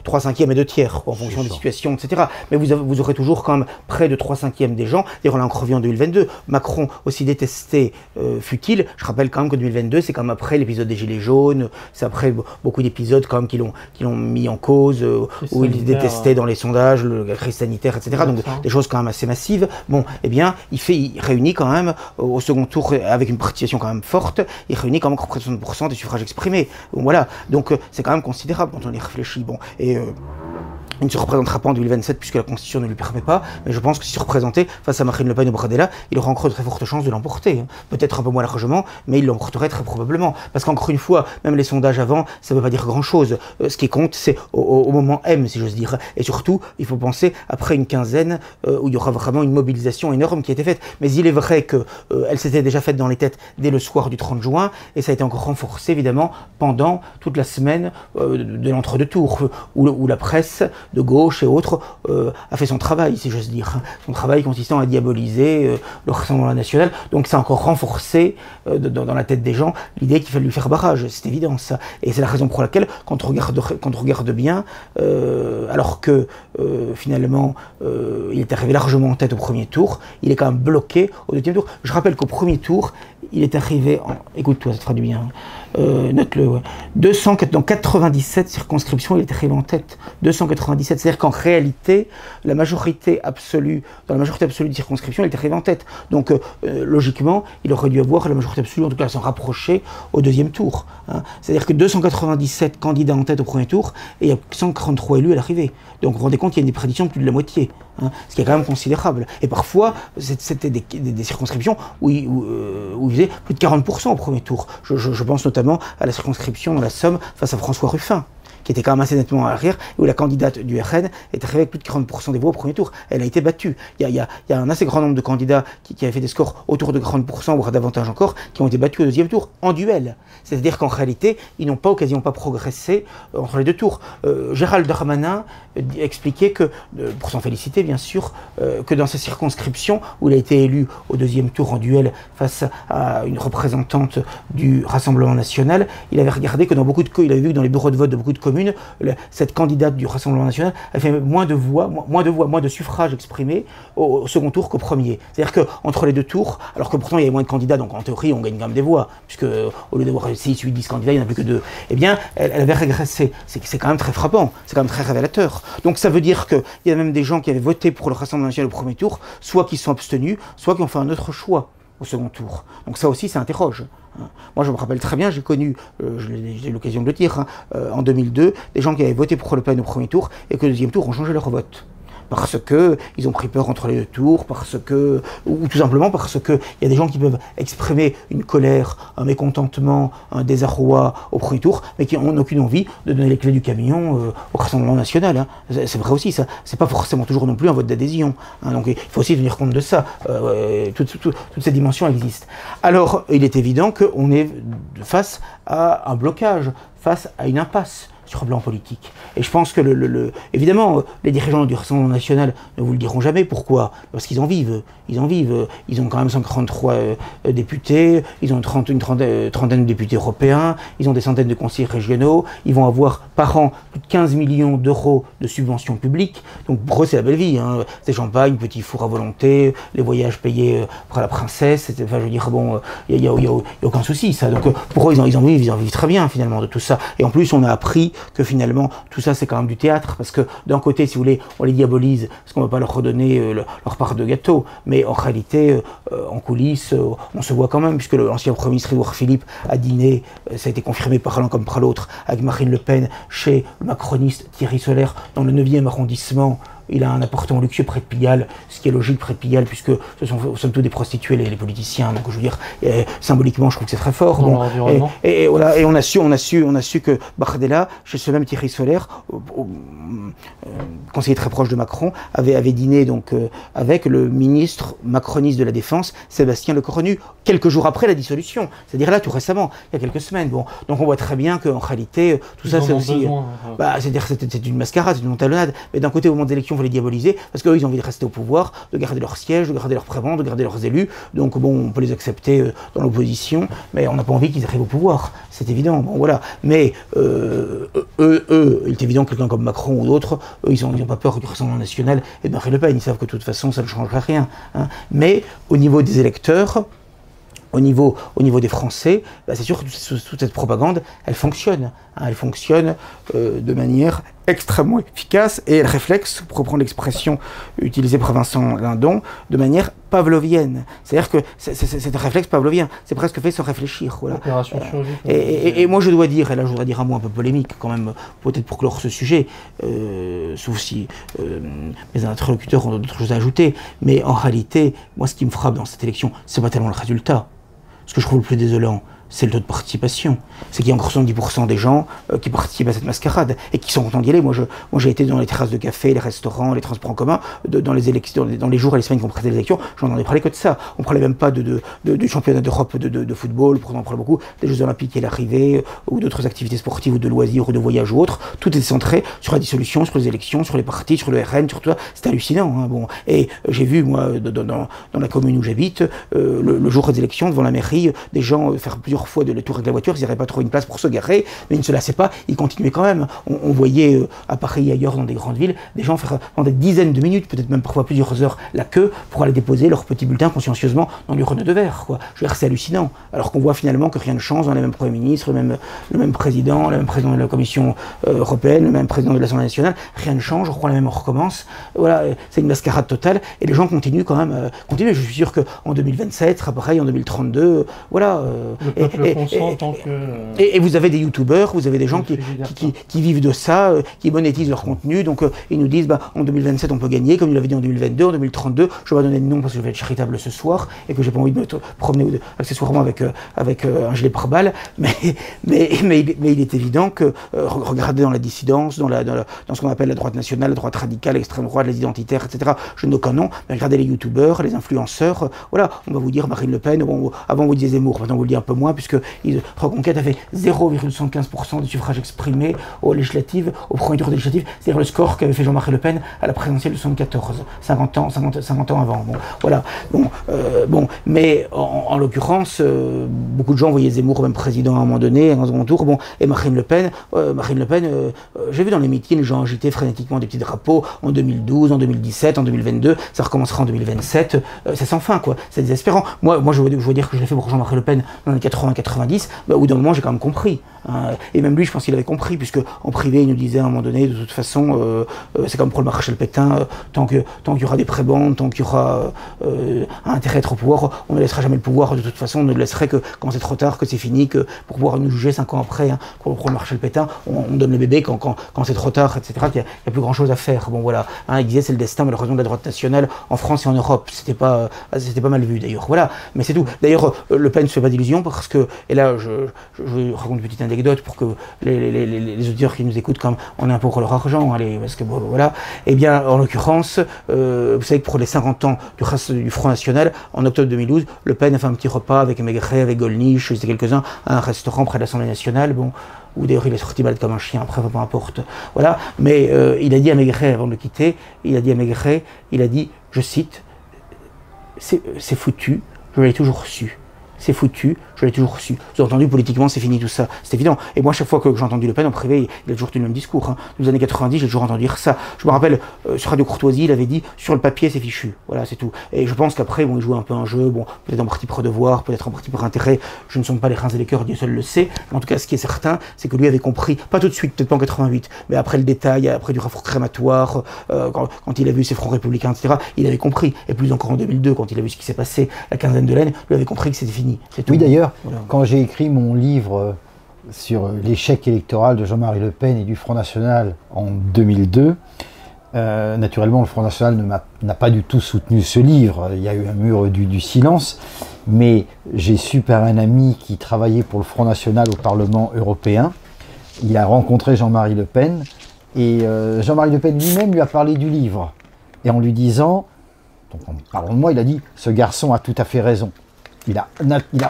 3/5 et 2 tiers, quoi, en fonction des situations, etc. Mais vous aurez toujours quand même près de 3/5 des gens. D'ailleurs, on l'a encore vu en 2022. Macron, aussi détesté fut-il, je rappelle quand même que 2022, c'est quand même après l'épisode des Gilets jaunes, c'est après beaucoup d'épisodes quand même qui l'ont mis en cause, où il détestait dans les sondages, la crise sanitaire, etc. Donc des choses quand même assez massives. Bon, eh bien, il réunit quand même au second tour, avec une participation quand même forte, il réunit quand même près de 60% des suffrages exprimés. Bon, voilà, donc c'est quand même considérable quand on y réfléchit. Bon, et il ne se représentera pas en 2027 puisque la Constitution ne lui permet pas, mais je pense que s'il se représentait face à Marine Le Pen ou Bardella, il aura encore de très fortes chances de l'emporter. Hein. Peut-être un peu moins largement, mais il l'emporterait très probablement. Parce qu'encore une fois, même les sondages avant, ça ne veut pas dire grand-chose. Ce qui compte, c'est au moment M, si j'ose dire. Et surtout, il faut penser après une quinzaine où il y aura vraiment une mobilisation énorme qui a été faite. Mais il est vrai qu'elle s'était déjà faite dans les têtes dès le soir du 30 juin, et ça a été encore renforcé, évidemment, pendant toute la semaine de l'entre-deux-tours, où la presse de gauche et autres, a fait son travail, si j'ose dire. Son travail consistant à diaboliser le Rassemblement national. Donc ça a encore renforcé dans la tête des gens l'idée qu'il fallait lui faire barrage, c'est évident ça. Et c'est la raison pour laquelle, quand on regarde bien, alors que finalement il est arrivé largement en tête au premier tour, il est quand même bloqué au deuxième tour. Je rappelle qu'au premier tour, il est arrivé en... Écoute-toi, ça traduit bien. Note-le, ouais. 297 circonscriptions, il est arrivé en tête. 297, c'est-à-dire qu'en réalité, dans la majorité absolue de circonscriptions, il est arrivé en tête. Donc, logiquement, il aurait dû avoir la majorité absolue, en tout cas s'en rapprocher au deuxième tour. Hein. C'est-à-dire que 297 candidats en tête au premier tour, et il y a 143 élus à l'arrivée. Donc, vous vous rendez compte, il y a une déperdition de plus de la moitié. Hein, ce qui est quand même considérable. Et parfois, c'était des circonscriptions où il faisait plus de 40% au premier tour. Je pense notamment à la circonscription dans la Somme face à François Ruffin, qui était quand même assez nettement à l'arrière, où la candidate du RN est arrivée avec plus de 40% des voix au premier tour. Elle a été battue. Il y a un assez grand nombre de candidats qui avaient fait des scores autour de 40%, voire davantage encore, qui ont été battus au deuxième tour, en duel. C'est-à-dire qu'en réalité, ils n'ont pas progressé entre les deux tours. Gérald Darmanin expliquait que, pour s'en féliciter bien sûr, que dans sa circonscription, où il a été élu au deuxième tour en duel face à une représentante du Rassemblement national, il avait regardé que il avait vu que dans les bureaux de vote de beaucoup de communes, cette candidate du Rassemblement national a fait moins de suffrages exprimés au second tour qu'au premier. C'est-à-dire qu'entre les deux tours, alors que pourtant il y avait moins de candidats, donc en théorie on gagne quand même des voix, puisque au lieu d'avoir 6, 8, 10 candidats, il n'y en a plus que 2. Eh bien, elle avait régressé. C'est quand même très frappant, c'est quand même très révélateur. Donc ça veut dire qu'il y a même des gens qui avaient voté pour le Rassemblement national au premier tour, soit qui se sont abstenus, soit qui ont fait un autre choix au second tour. Donc ça aussi, ça interroge. Moi, je me rappelle très bien, j'ai connu, j'ai eu l'occasion de le dire, en 2002, des gens qui avaient voté pour Le Pen au premier tour et que au deuxième tour ont changé leur vote. Parce qu'ils ont pris peur entre les deux tours, ou tout simplement parce qu'il y a des gens qui peuvent exprimer une colère, un mécontentement, un désarroi au premier tour, mais qui n'ont aucune envie de donner les clés du camion au Rassemblement national. Hein. C'est vrai aussi, ça. C'est pas forcément toujours non plus un vote d'adhésion. Hein. Donc il faut aussi tenir compte de ça. Toutes ces dimensions existent. Alors, il est évident qu'on est face à un blocage, face à une impasse sur le plan politique. Et je pense que, évidemment, les dirigeants du Rassemblement national ne vous le diront jamais. Pourquoi ? Parce qu'ils en vivent. Ils ont quand même 143 députés, ils ont une trentaine de députés européens, ils ont des centaines de conseillers régionaux, ils vont avoir par an plus de 15 millions d'euros de subventions publiques. Donc pour eux, c'est la belle vie. Hein. C'est champagne, petit four à volonté, les voyages payés par la princesse. Enfin, je veux dire, bon, il n'y a aucun souci, ça. Donc pour eux, ils en vivent très bien, finalement, de tout ça. Et en plus, on a appris que finalement tout ça c'est quand même du théâtre, parce que d'un côté, si vous voulez, on les diabolise parce qu'on ne va pas leur redonner leur part de gâteau, mais en réalité, en coulisses, on se voit quand même, puisque l'ancien Premier ministre Édouard Philippe a dîné, ça a été confirmé par l'un comme par l'autre, avec Marine Le Pen chez le macroniste Thierry Solaire dans le 9e arrondissement. Il a un appartement luxueux près de Pigalle, ce qui est logique près de Pigalle, puisque ce sont somme toute des prostituées, les politiciens. Donc je veux dire, symboliquement, je trouve que c'est très fort. Dans Bon, l'environnement. et voilà, et on a su que Bardella, chez ce même Thierry Solaire, conseiller très proche de Macron, avait dîné donc avec le ministre macroniste de la Défense, Sébastien Lecornu, quelques jours après la dissolution. C'est-à-dire là, tout récemment, il y a quelques semaines. Bon, donc on voit très bien qu'en réalité, tout ça c'est aussi, c'est-à-dire c'est une mascarade, c'est une montalonnade. Mais d'un côté, au moment des élections, les diaboliser, parce qu'eux, ils ont envie de rester au pouvoir, de garder leur siège, de garder leurs prébendes, de garder leurs élus. Donc bon, on peut les accepter dans l'opposition, mais on n'a pas envie qu'ils arrivent au pouvoir. C'est évident. Bon, voilà. Mais il est évident que quelqu'un comme Macron ou d'autres, eux, ils n'ont pas peur du Rassemblement national et de Marine Le Pen. Ils savent que de toute façon, ça ne changera rien. Hein. Mais au niveau des électeurs, au niveau des Français, c'est sûr que toute cette propagande, elle fonctionne. Hein, elle fonctionne de manière extrêmement efficace et elle réflexe, pour reprendre l'expression utilisée par Vincent Lindon, de manière pavlovienne. C'est-à-dire que c'est un réflexe pavlovien, c'est presque fait sans réfléchir. Voilà. Et moi je dois dire, et là je voudrais dire un mot un peu polémique quand même, peut-être pour clore ce sujet, sauf si mes interlocuteurs ont d'autres choses à ajouter, mais en réalité, moi ce qui me frappe dans cette élection, c'est pas tellement le résultat. Ce que je trouve le plus désolant, c'est le taux de participation. C'est qu'il y a encore 70% des gens qui participent à cette mascarade et qui sont contents d'y aller. Moi, j'ai été dans les terrasses de café, les restaurants, les transports en commun, dans les jours et les semaines qu'on précédait les élections, j'en ai parlé que de ça. On parlait même pas du championnat d'Europe de football, on en parlait beaucoup, des Jeux Olympiques et l'arrivée, ou d'autres activités sportives, ou de loisirs, ou de voyages ou autres. Tout est centré sur la dissolution, sur les élections, sur les partis, sur le RN, sur tout ça. C'est hallucinant. Hein, bon. Et j'ai vu, moi, dans la commune où j'habite, le jour des élections, devant la mairie, des gens faire plusieurs fois de le tour avec la voiture, ils n'avaient pas trouvé une place pour se garer, mais ils ne se lassaient pas, ils continuaient quand même. On voyait à Paris et ailleurs dans des grandes villes, des gens faire pendant des dizaines de minutes, peut-être même parfois plusieurs heures, la queue pour aller déposer leur petit bulletin consciencieusement dans l'urne de verre. Quoi. Je veux dire, c'est hallucinant. Alors qu'on voit finalement que rien ne change dans les mêmes premiers ministres, le même président de la Commission européenne, le même président de l'Assemblée nationale, rien ne change, on croit la même, on recommence. Voilà, c'est une mascarade totale et les gens continuent quand même. Je suis sûr qu'en 2027, sera pareil, en 2032, voilà. Et vous avez des youtubeurs, vous avez des gens qui vivent de ça, qui monétisent leur contenu, donc ils nous disent en 2027 on peut gagner, comme ils l'avaient dit en 2022, en 2032, je vais pas donner de nom parce que je vais être charitable ce soir et que j'ai pas envie de me promener accessoirement avec un gilet pare-balles, mais il est évident que regardez dans la dissidence, dans ce qu'on appelle la droite nationale, la droite radicale, l'extrême droite, les identitaires, etc. Je n'ai aucun nom, mais regardez les youtubeurs, les influenceurs, voilà, on va vous dire Marine Le Pen, avant vous disiez Zemmour, maintenant on vous le dit un peu moins, puisque Reconquête a fait 0,75% de suffrages exprimés aux législatives, au premier tour des législatives, c'est-à-dire le score qu'avait fait Jean-Marie Le Pen à la présidentielle de 74, 50 ans avant. Bon, voilà. Mais en l'occurrence, beaucoup de gens voyaient Zemmour même président à un moment donné, à un second tour. Bon, et Marine Le Pen, j'ai vu dans les meetings, les gens agitaient frénétiquement des petits drapeaux en 2012, en 2017, en 2022, ça recommencera en 2027, c'est sans fin, quoi. C'est désespérant. Moi, je veux dire que je l'ai fait pour Jean-Marie Le Pen dans les 80-90, au bout d'un moment, j'ai quand même compris. Hein. Et même lui, je pense qu'il avait compris, puisque en privé, il nous disait à un moment donné, de toute façon, c'est comme pour le maréchal Pétain, tant qu'il y aura des prébendes, tant qu'il y aura un intérêt à être au pouvoir, on ne laissera jamais le pouvoir. De toute façon, on ne le laisserait que quand c'est trop tard, que c'est fini, que pour pouvoir nous juger 5 ans après, hein, pour le maréchal Pétain, on donne le bébé quand c'est trop tard, etc., qu'il n'y a plus grand chose à faire. Bon, voilà. Hein, il disait, c'est le destin, malheureusement, de la droite nationale en France et en Europe. C'était pas mal vu, d'ailleurs. Voilà. Mais c'est tout. D'ailleurs, Le Pen ne se fait pas d'illusions parce que, et là, je raconte une petite anecdote pour que les auditeurs qui nous écoutent, comme on a un peu pour leur argent, allez, parce que bon, voilà. Eh bien, en l'occurrence, vous savez que pour les 50 ans du Front National, en octobre 2012, Le Pen a fait un petit repas avec Maigret, avec Gollnisch, c'était quelques-uns, à un restaurant près de l'Assemblée nationale, bon, où d'ailleurs il est sorti malade comme un chien, après, peu importe. Voilà. Mais il a dit à Maigret, avant de le quitter, il a dit, je cite, c'est foutu, je l'ai toujours su. c'est foutu, je l'ai toujours su. Vous avez entendu, politiquement, c'est fini tout ça, c'est évident. Et moi, chaque fois que j'ai entendu Le Pen en privé, il a toujours tenu le même discours. Dans les années 90, j'ai toujours entendu dire ça. Je me rappelle, sur Radio Courtoisie, il avait dit, sur le papier, c'est fichu. Voilà, c'est tout. Et je pense qu'après, bon, il jouait un peu un jeu, bon, peut-être en partie pour devoir, peut-être en partie pour intérêt. Je ne sonde pas les reins et les cœurs, Dieu seul le sait. Mais en tout cas, ce qui est certain, c'est que lui avait compris, pas tout de suite, peut-être pas en 88, mais après le détail, après du rapport crématoire, quand il a vu ses fronts républicains, etc., il avait compris. Et plus encore en 2002, quand il a vu ce qui s'est passé, la quinzaine de l'Aisne, lui avait compris que c'était fini. Oui, d'ailleurs, voilà. Quand j'ai écrit mon livre sur l'échec électoral de Jean-Marie Le Pen et du Front National en 2002, naturellement, le Front National n'a pas du tout soutenu ce livre. Il y a eu un mur du silence. Mais j'ai su par un ami qui travaillait pour le Front National au Parlement européen. Il a rencontré Jean-Marie Le Pen. Et Jean-Marie Le Pen lui-même lui a parlé du livre. Et en lui disant, donc en parlant de moi, il a dit « Ce garçon a tout à fait raison. Il a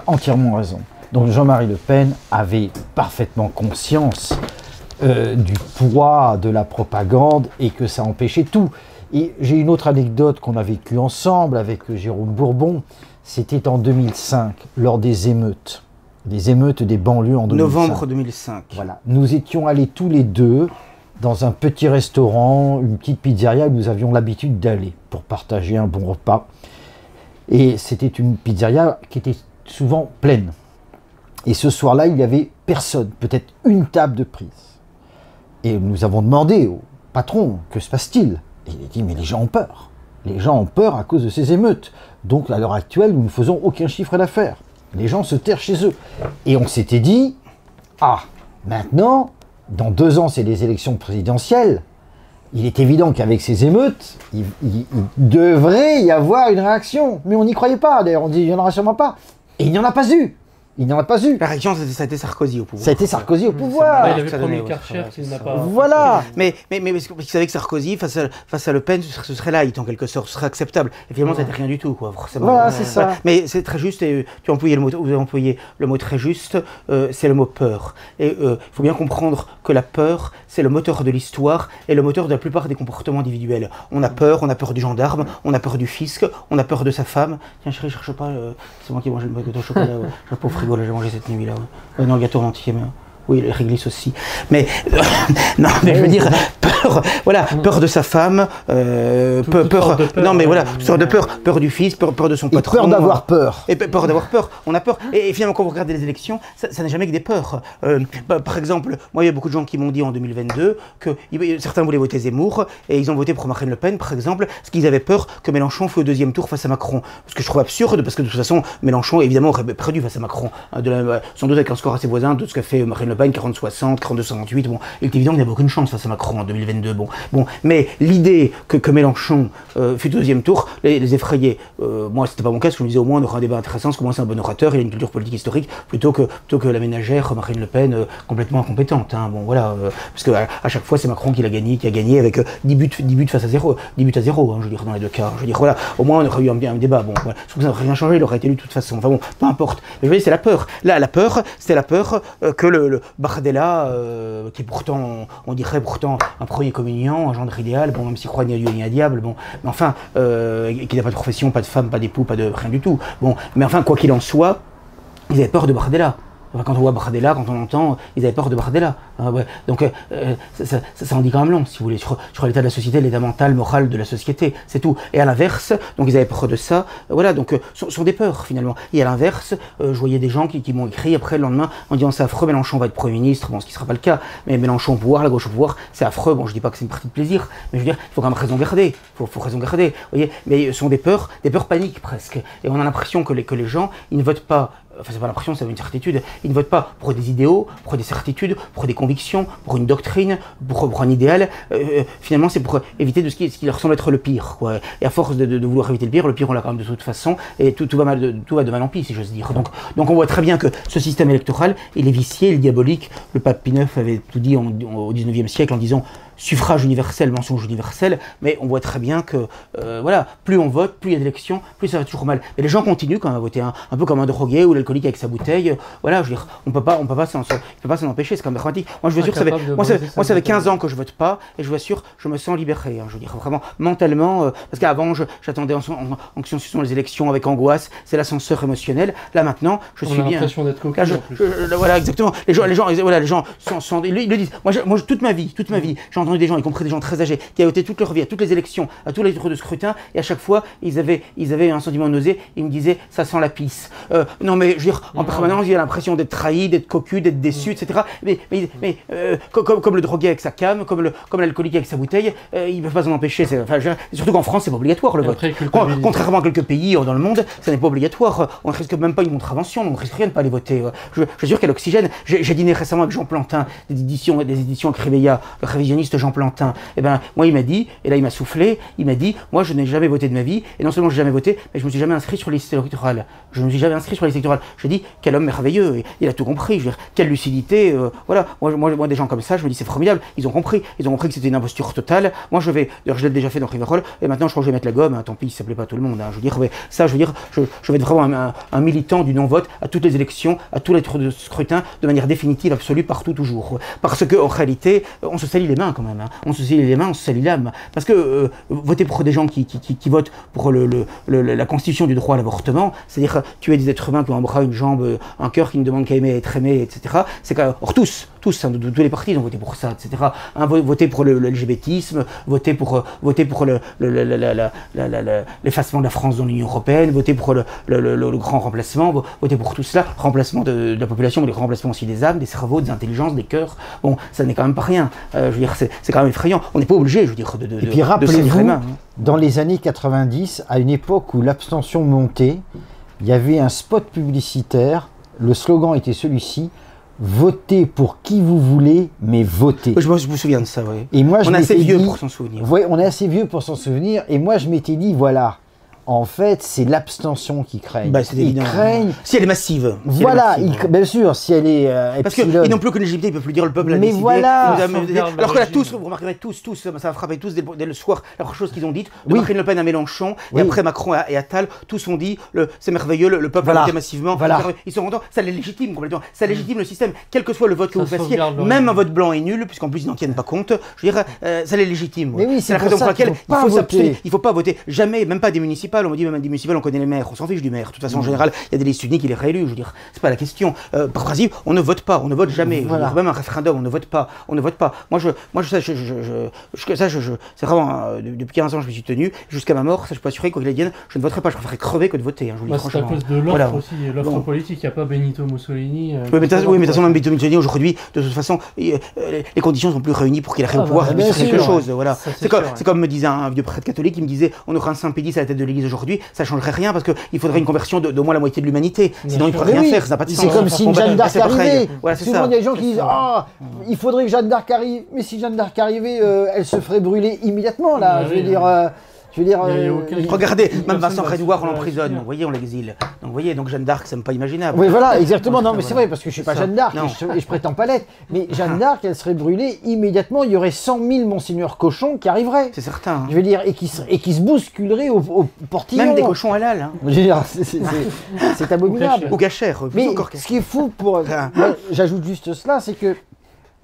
entièrement raison. » Donc Jean-Marie Le Pen avait parfaitement conscience du poids de la propagande et que ça empêchait tout. Et j'ai une autre anecdote qu'on a vécue ensemble avec Jérôme Bourbon. C'était en 2005, lors des émeutes des banlieues en 2005. Novembre 2005. Voilà. Nous étions allés tous les deux dans un petit restaurant, une petite pizzeria où nous avions l'habitude d'aller pour partager un bon repas. Et c'était une pizzeria qui était souvent pleine. Et ce soir-là, il n'y avait personne, peut-être une table de prise. Et nous avons demandé au patron, que se passe-t-il? Et il a dit, mais les gens ont peur. Les gens ont peur à cause de ces émeutes. Donc à l'heure actuelle, nous ne faisons aucun chiffre d'affaires. Les gens se terrent chez eux. Et on s'était dit, ah, maintenant, dans 2 ans, c'est les élections présidentielles. Il est évident qu'avec ces émeutes, il devrait y avoir une réaction. Mais on n'y croyait pas. D'ailleurs, on dit, il n'y en aura sûrement pas. Et il n'y en a pas eu. Il n'y en a pas eu. La réaction, ça a été Sarkozy au pouvoir. Ça a été Sarkozy au pouvoir. Il avait promis Karcher qu'il n'a pas... Voilà. Mais parce qu'il savait que Sarkozy, face à Le Pen, ce serait light en quelque sorte, ce serait acceptable. Et finalement, ça n'était rien du tout, quoi, forcément. Voilà, c'est ça. Mais c'est très juste, et vous avez employé le mot très juste, c'est le mot peur. Et il faut bien comprendre que la peur, c'est le moteur de l'histoire et le moteur de la plupart des comportements individuels. On a peur du gendarme, on a peur du fisc, on a peur de sa femme. Tiens chérie, cherche pas, c'est moi qui ai mangé le gâteau au chocolat, le pauvre frigo, là j'ai mangé cette nuit là. Non, le gâteau en entier, mais... Oui, les réglisses aussi. Mais, non, mais je veux dire, peur, voilà, peur de sa femme, peur, non mais voilà, sorte de peur du fils, peur de son patron. Peur d'avoir peur. Et peur d'avoir peur, on a peur. Et finalement, quand vous regardez les élections, ça n'est jamais que des peurs. Par exemple, moi, il y a beaucoup de gens qui m'ont dit en 2022 que certains voulaient voter Zemmour, et ils ont voté pour Marine Le Pen, par exemple, parce qu'ils avaient peur que Mélenchon fût au 2e tour face à Macron. Ce que je trouve absurde, parce que de toute façon, Mélenchon, évidemment, aurait perdu face à Macron. Sans doute avec un score assez voisin de ce qu'a fait Marine Le Pen, 40-60, 42-58, bon, il est évident qu'il n'y avait aucune chance face à Macron en 2022, bon, mais l'idée que Mélenchon fut au 2e tour, les effrayait. Moi, c'était pas mon cas, parce que je me disais au moins on aura un débat intéressant, parce que moi c'est un bon orateur, il a une culture politique historique, plutôt que la ménagère Marine Le Pen, complètement incompétente, hein, bon, voilà, parce que à chaque fois c'est Macron qui a gagné avec 10 buts face à 0, 10 buts à 0, hein, je veux dire, dans les 2 cas, je veux dire, voilà, au moins on aurait eu un débat, bon, voilà, sauf que ça n'aurait rien changé, il aurait été élu de toute façon, enfin bon, peu importe, mais je veux dire, c'est la peur, là, la peur, c'était la peur que le Bardella, qui est pourtant, on dirait pourtant un premier communiant, un gendre idéal, bon, même s'il croit ni à Dieu ni à diable, bon, mais enfin, qui n'a pas de profession, pas de femme, pas d'époux, pas de rien du tout, bon, mais enfin, quoi qu'il en soit, ils avaient peur de Bardella. Enfin, quand on voit Bardella, quand on entend, ils avaient peur de Bardella. Ah ouais. Donc ça en dit quand même long, si vous voulez, sur l'état de la société, l'état mental, moral de la société, c'est tout. Et à l'inverse, donc ils avaient peur de ça, voilà, donc sont des peurs finalement. Et à l'inverse, je voyais des gens qui m'ont écrit après le lendemain en disant c'est affreux, Mélenchon va être Premier ministre, bon, ce qui ne sera pas le cas, mais Mélenchon au pouvoir, la gauche au pouvoir, c'est affreux, bon, je dis pas que c'est une partie de plaisir, mais je veux dire, il faut quand même raison garder, faut raison garder, vous voyez, mais ce sont des peurs paniques presque. Et on a l'impression que les gens, ils ne votent pas. Enfin, c'est pas l'impression, c'est une certitude. Ils ne votent pas pour des idéaux, pour des certitudes, pour des convictions, pour une doctrine, pour un idéal. Finalement, c'est pour éviter de ce qui leur semble être le pire, quoi. Et à force de vouloir éviter le pire, on l'a quand même de toute façon. Et tout va de mal en pis, si j'ose dire. Donc on voit très bien que ce système électoral, il est vicié, il est diabolique. Le pape Pie IX avait tout dit au XIXe siècle en disant suffrage universel, mensonge universel, mais on voit très bien que, voilà, plus on vote, plus il y a d'élections, plus ça va toujours mal. Mais les gens continuent quand même à voter, hein, un peu comme un drogué ou l'alcoolique avec sa bouteille. Voilà, je veux dire, on peut pas s'en empêcher, c'est quand même dramatique. Moi, je vous assure que ça fait 15 ans que je vote pas, et je vous assure, je me sens libéré. Hein, je veux dire, vraiment, mentalement, parce qu'avant, j'attendais anxieux sur les élections avec angoisse, c'est l'ascenseur émotionnel. Là, maintenant, je suis bien. On a l'impression d'être coquille, en plus. Voilà, exactement. Les gens ils le disent. Moi, toute ma vie, j'ai entendu des gens, y compris des gens très âgés, qui avaient voté toute leur vie, à toutes les élections, à tous les tours de scrutin, et à chaque fois, ils avaient un sentiment de nausée, ils me disaient, ça sent la pisse. Non, mais je veux dire, en permanence, il y a l'impression d'être trahi, d'être cocu, d'être déçu, etc. Mais comme le drogué avec sa cam, comme l'alcoolique avec sa bouteille, ils ne peuvent pas s'en empêcher. Surtout qu'en France, c'est pas obligatoire le vote. Contrairement à quelques pays dans le monde, ça n'est pas obligatoire. On ne risque même pas une contravention, on ne risque rien de ne pas aller voter. Je jure qu'à l'Oxygène, j'ai dîné récemment avec Jean Plantin, des éditions Créveilla, le révisionniste Jean Plantin. Et ben, moi, il m'a dit, et là, il m'a soufflé, il m'a dit, moi, je n'ai jamais voté de ma vie, et non seulement je n'ai jamais voté, mais je me suis jamais inscrit sur les listes électorales. Je ne me suis jamais inscrit sur les listes électorales. Je dis, quel homme merveilleux, et il a tout compris. Je veux dire, quelle lucidité. Voilà, moi, des gens comme ça, je me dis, c'est formidable. Ils ont compris que c'était une imposture totale. Moi, d'ailleurs, je l'ai déjà fait dans Rivarol, et maintenant, je crois que je vais mettre la gomme. Hein, tant pis, ça plaît pas à tout le monde. Hein. Je veux dire, mais ça, je vais être vraiment un militant du non-vote à toutes les élections, à tous les tours de scrutin, de manière définitive, absolue, partout, toujours. Parce que, en réalité, on se salit les mains quand même. Hein. On se salit les mains, on se salit l'âme. Parce que voter pour des gens qui votent pour la constitution du droit à l'avortement, c'est-à-dire tuer des êtres humains qui ont un bras, une jambe, un cœur, qui ne demandent qu'à aimer, être aimé, etc. C'est qu'à tous, hein, de tous les partis, ils ont voté pour ça, etc. Hein, voter pour le LGBTisme, voter pour l'effacement de la France dans l'Union européenne, voter pour le grand remplacement, voter pour tout cela, remplacement de la population, mais le remplacement aussi des âmes, des cerveaux, des intelligences, des cœurs. Bon, ça n'est quand même pas rien. Je veux dire, c'est quand même effrayant. On n'est pas obligé, je veux dire, Et puis rappelez-vous, dans les années 90, à une époque où l'abstention montait, il y avait un spot publicitaire, le slogan était celui-ci: votez pour qui vous voulez, mais votez. Je me souviens de ça, oui. Et moi, on est assez vieux pour s'en souvenir. Oui, on est assez vieux pour s'en souvenir, et moi je m'étais dit, voilà, en fait, c'est l'abstention qui craignent. Bah, c'est évident. Si elle est massive. Voilà, bien sûr, si elle est parce qu'ils n'ont plus que l'Égypte, ils ne peuvent plus dire le peuple a décidé. Voilà. Alors que là, tous, vous remarquerez tous, ça va frapper tous dès le soir, la première chose qu'ils ont dite, de Marine Le Pen à Mélenchon, et après Macron et Attal, tous ont dit, c'est merveilleux, le peuple a voté massivement. Voilà. Ils sont contents, ça les légitime complètement. Ça légitime le système, quel que soit le vote que vous fassiez, même un vote blanc est nul, puisqu'en plus ils n'en tiennent pas compte. Je veux dire, ça les légitime. Mais oui, c'est la raison pour laquelle il ne faut pas voter. Jamais, même pas des municipales. On me dit même des municipales, on connaît les maires, on s'en fiche du maire. De toute façon, en général, il y a des listes uniques, il est réélu. Je veux dire, c'est pas la question. Par principe, on ne vote pas, on ne vote jamais. Voilà. Même un référendum, on ne vote pas. Moi, c'est vraiment depuis 15 ans, je me suis tenu jusqu'à ma mort. Ça, je peux assurer quoi qu'il advienne, je ne voterai pas. Je préférerais crever que de voter. Hein, je vous le dis franchement. C'est à cause de l'offre aussi, l'offre politique. Il n'y a pas Benito Mussolini. Oui, mais de toute façon, même Benito Mussolini aujourd'hui, de toute façon, les conditions sont plus réunies pour qu'il arrive au pouvoir. C'est quelque chose. Voilà. C'est comme me disait un vieux prêtre catholique, il me disait, on aura un Saint-Pédis à la tête de l'Église aujourd'hui, ça changerait rien parce qu'il faudrait une conversion d'au moins la moitié de l'humanité. Sinon, il ne pourrait rien faire, ça n'a pas de sens. C'est comme si une Jeanne d'Arc arrivait. Voilà, tout le monde, il y a des gens qui disent, il faudrait que Jeanne d'Arc arrive. Mais si Jeanne d'Arc arrivait, elle se ferait brûler immédiatement, là. Je veux dire, regardez, même Vincent Redouard, on l'emprisonne. Vous voyez, on l'exile. Donc, vous voyez, donc Jeanne d'Arc, c'est même pas imaginable. Oui, voilà, exactement. Non, mais c'est vrai, parce que je suis pas Jeanne d'Arc et je prétends pas l'être. Mais Jeanne d'Arc, elle serait brûlée immédiatement. Il y aurait 100 000 Monseigneur Cochon qui arriveraient. C'est certain. Je veux dire, et qui se bousculeraient au portillon. Même des cochons halal. Hein. Je veux dire, c'est abominable. Ou cachère. Mais ce qui est fou, j'ajoute juste cela, c'est que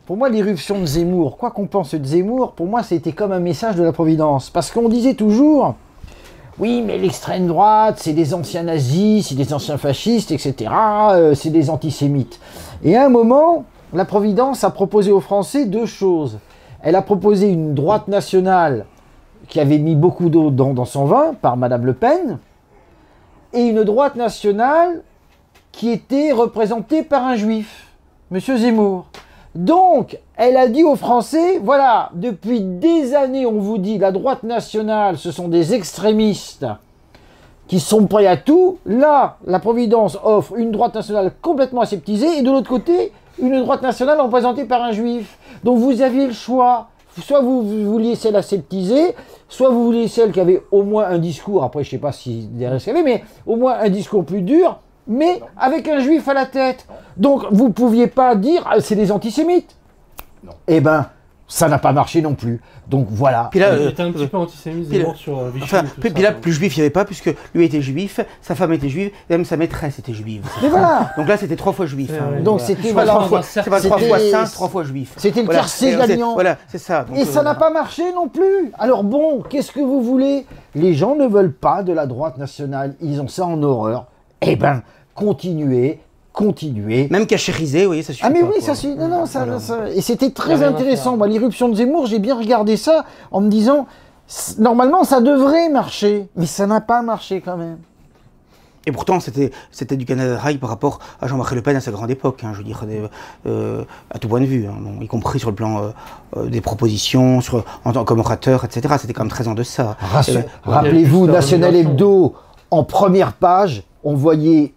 pour moi, l'irruption de Zemmour, quoi qu'on pense de Zemmour, pour moi, c'était comme un message de la Providence. Parce qu'on disait toujours, oui, mais l'extrême droite, c'est des anciens nazis, c'est des anciens fascistes, etc., c'est des antisémites. Et à un moment, la Providence a proposé aux Français deux choses. Elle a proposé une droite nationale qui avait mis beaucoup d'eau dans son vin, par Madame Le Pen, et une droite nationale qui était représentée par un juif, Monsieur Zemmour. Donc, elle a dit aux Français, voilà, depuis des années, on vous dit, la droite nationale, ce sont des extrémistes qui sont prêts à tout. Là, la Providence offre une droite nationale complètement aseptisée, et de l'autre côté, une droite nationale représentée par un juif. Donc, vous aviez le choix. Soit vous vouliez celle aseptisée, soit vous vouliez celle qui avait au moins un discours, après je ne sais pas si derrière ce qu'il y avait, mais au moins un discours plus dur, mais avec un juif à la tête. Donc vous ne pouviez pas dire c'est des antisémites. Non. Eh ben, Ça n'a pas marché non plus. Donc voilà. Puis là, il était un petit peu antisémite sur Vichy. Enfin, puis là, plus juif il n'y avait pas, puisque lui était juif, sa femme était juive, et même sa maîtresse était juive. Mais voilà. Donc là, c'était 3 fois juif. Donc c'était pas 3 fois, c'est pas 3 fois saint, 3 fois juif. C'était le tiercé gagnant. Voilà, c'est ça. Donc, et ça n'a pas marché non plus. Alors bon, qu'est-ce que vous voulez? Les gens ne veulent pas de la droite nationale. Ils ont ça en horreur. Eh ben, continuez. Même cachérisé, vous voyez, ça suffit. Ah mais pas, oui, quoi. ça suffit. Non, ça. Et c'était très intéressant. Moi, l'irruption de Zemmour, j'ai bien regardé ça en me disant, normalement, ça devrait marcher, mais ça n'a pas marché quand même. Et pourtant, c'était du Canada Dry par rapport à Jean-Marie Le Pen à sa grande époque, hein, je veux dire, à tout point de vue, hein, bon, y compris sur le plan des propositions, comme orateur, etc. C'était quand même très en deçà. Rappelez-vous, National Hebdo, en première page, on voyait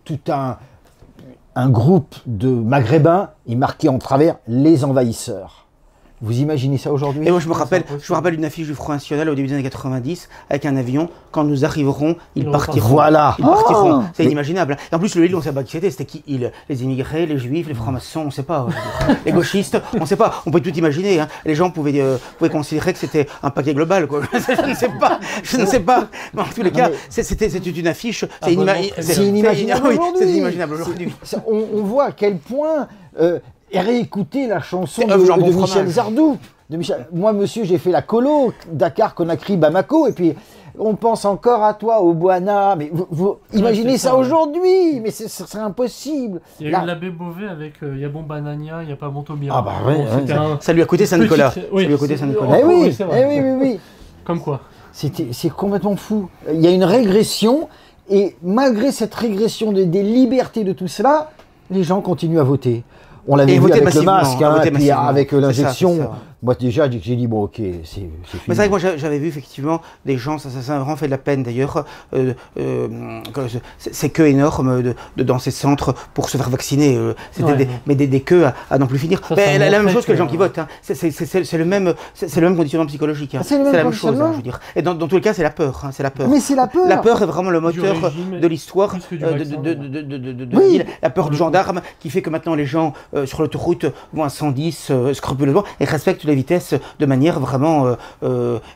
tout un groupe de Maghrébins, il marquait en travers « Les envahisseurs ». Vous imaginez ça aujourd'hui? Et moi je me rappelle d'une affiche du Front National au début des années 90 avec un avion. Quand nous arriverons, ils partiront. Voilà. Ils partiront. C'est inimaginable. Et en plus le Lille, on ne sait pas qui c'était. C'était qui? Les immigrés, les juifs, les francs-maçons, on ne sait pas. Les gauchistes, on ne sait pas. On peut tout imaginer. Hein. Les gens pouvaient considérer que c'était un paquet global. Quoi. Je ne sais pas. Mais en tous les cas, c'était une affiche. C'est inimaginable aujourd'hui. On voit à quel point. Et réécouter la chanson de Michel Sardou. Moi, monsieur, j'ai fait la colo, Dakar, Conakry, Bamako, et puis on pense encore à toi, au Boana. Mais vous imaginez ça aujourd'hui, mais ce serait impossible. Il y a eu l'abbé Beauvais avec Yabon Banania, il n'y a pas Montaubière. Ah bah ouais, ça lui a coûté Saint-Nicolas. Oui, ça lui a coûté Saint-Nicolas. Oui. Comme quoi. C'est complètement fou. Il y a une régression, et malgré cette régression des libertés de tout cela, les gens continuent à voter. On l'avait vu avec le masque, hein, et puis avec l'injection. Moi déjà, j'ai dit, bon ok, c'est fini. Mais c'est vrai que moi j'avais vu effectivement des gens, ça a vraiment fait de la peine d'ailleurs, c'est queues énormes dans ces centres pour se faire vacciner. C'était des queues à n'en plus finir. La même chose que les gens qui votent, hein. C'est le même conditionnement psychologique. Hein. C'est la même chose, hein, je veux dire. Et dans tous les cas, c'est la peur. Hein, c'est la peur. Mais c'est la peur. La peur est vraiment le moteur de l'histoire la peur du gendarme qui fait que maintenant les gens sur l'autoroute vont à 110 scrupuleusement et respectent les vitesses de manière vraiment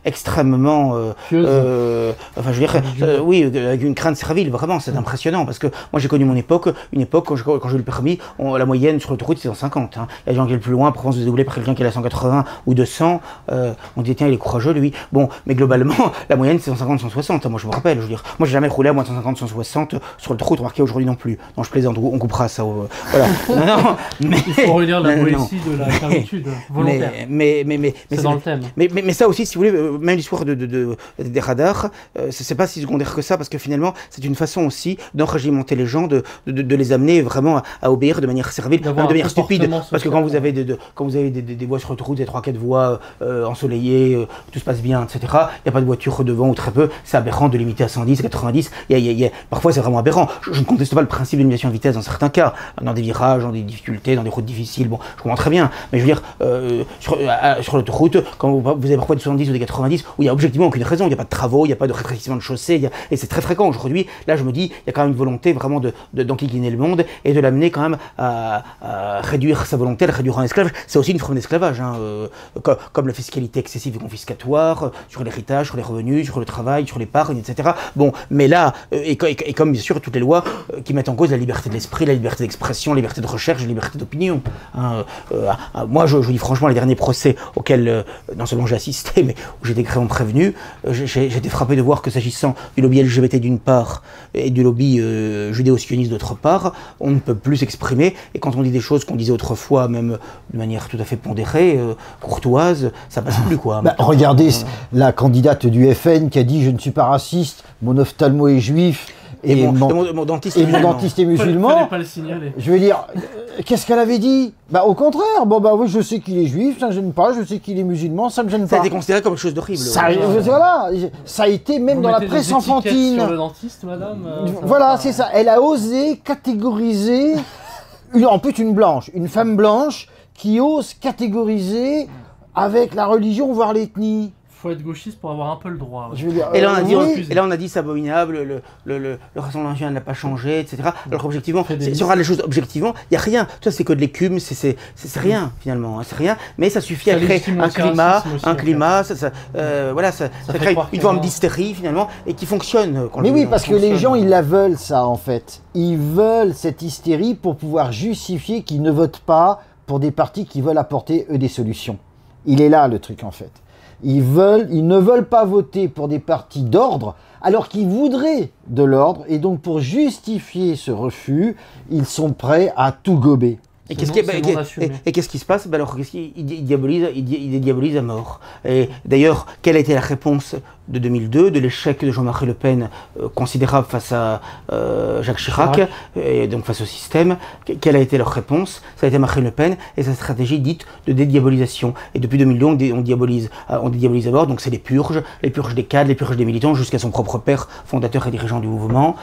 extrêmement enfin je veux dire oui, avec une crainte servile, vraiment c'est impressionnant parce que moi j'ai connu une époque quand j'ai eu le permis, la moyenne sur l'autoroute c'est 150, hein. Il y a des gens qui sont plus loin, Provence vous doublé par quelqu'un qui est à 180 ou 200, on dit tiens il est courageux lui, bon mais globalement la moyenne c'est 150 160, hein. Moi je me rappelle, je veux dire, moi j'ai jamais roulé à moins de 150 160 sur l'autoroute, remarquez aujourd'hui non plus, non je plaisante, on coupera ça, voilà. Non, mais il faut relire la poésie de la servitude volontaire. C'est dans le thème. Mais ça aussi, si vous voulez, même l'histoire des radars, c'est pas si secondaire que ça, parce que finalement, c'est une façon aussi d'enrégimenter les gens, de les amener vraiment à obéir de manière servile, de manière stupide. Parce que quand vous avez des voies sur l'autoroute, des 3-4 voies ensoleillées, tout se passe bien, etc., il n'y a pas de voiture devant ou très peu, c'est aberrant de limiter à 110, 90. Parfois, c'est vraiment aberrant. Je ne conteste pas le principe de limitation de vitesse dans certains cas, dans des virages, dans des difficultés, dans des routes difficiles. Bon, je comprends très bien. Mais je veux dire, sur l'autoroute, quand vous avez parfois des 70 ou des 90, où il n'y a objectivement aucune raison, il n'y a pas de travaux, il n'y a pas de rétrécissement de chaussée, et c'est très fréquent aujourd'hui. Là, je me dis, il y a quand même une volonté vraiment d'enquiquiner le monde et de l'amener quand même à réduire sa volonté, à le réduire en esclavage. C'est aussi une forme d'esclavage, hein, comme la fiscalité excessive et confiscatoire, sur l'héritage, sur les revenus, sur le travail, sur l'épargne, etc. Bon, mais là, et comme bien sûr toutes les lois qui mettent en cause la liberté de l'esprit, la liberté d'expression, la liberté de recherche, la liberté d'opinion. Hein, moi, je vous dis franchement, les derniers procès auxquels non seulement j'ai assisté, mais où j'étais gravement prévenu, j'ai été frappé de voir que s'agissant du lobby LGBT d'une part et du lobby judéo-sioniste d'autre part, on ne peut plus s'exprimer. Et quand on dit des choses qu'on disait autrefois, même de manière tout à fait pondérée, courtoise, ça passe plus, quoi. Regardez la candidate du FN qui a dit « Je ne suis pas raciste, mon ophtalmo est juif ». Et mon dentiste est musulman. Fallait pas le signaler. Je veux dire, qu'est-ce qu'elle avait dit? Bah au contraire, oui, je sais qu'il est juif, ça me gêne pas, je sais qu'il est musulman, ça me gêne pas. Ça a été considéré comme quelque chose d'horrible. Voilà, ça a été même dans la presse enfantine. Sur le dentiste, madame. Voilà, c'est ça. Elle a osé catégoriser, en plus une blanche, une femme blanche qui ose catégoriser avec la religion, voire l'ethnie. faut être gauchiste pour avoir un peu le droit. Ouais. Je veux dire, Et là, oui. on a dit c'est abominable, le Rassemblement national n'a pas changé, etc. Alors objectivement, Fait des si on regarde les choses objectivement, il n'y a rien. Tout ça, c'est que de l'écume, c'est rien finalement, hein, c'est rien. Mais ça suffit Ça à créer légitime un climat, aussi, ça fait crée croire une qu'il y a forme rien. d'hystérie finalement et qui fonctionne. Mais oui, parce que les fonctionne. gens, ils la veulent, ça, en fait. Ils veulent cette hystérie pour pouvoir justifier qu'ils ne votent pas pour des partis qui veulent apporter, eux, des solutions. Il est là, le truc, en fait. Ils ne veulent pas voter pour des partis d'ordre, alors qu'ils voudraient de l'ordre. Et donc, pour justifier ce refus, ils sont prêts à tout gober. Et qu'est-ce qui se passe? Alors, il diabolise à mort. Et d'ailleurs, quelle a été la réponse de 2002, de l'échec de Jean-Marie Le Pen considérable face à Jacques Chirac, et donc face au système? Quelle a été leur réponse? Ça a été Marine Le Pen et sa stratégie dite de dédiabolisation. Et depuis 2002, on diabolise à mort, donc c'est les purges des cadres, les purges des militants, jusqu'à son propre père, fondateur et dirigeant du mouvement,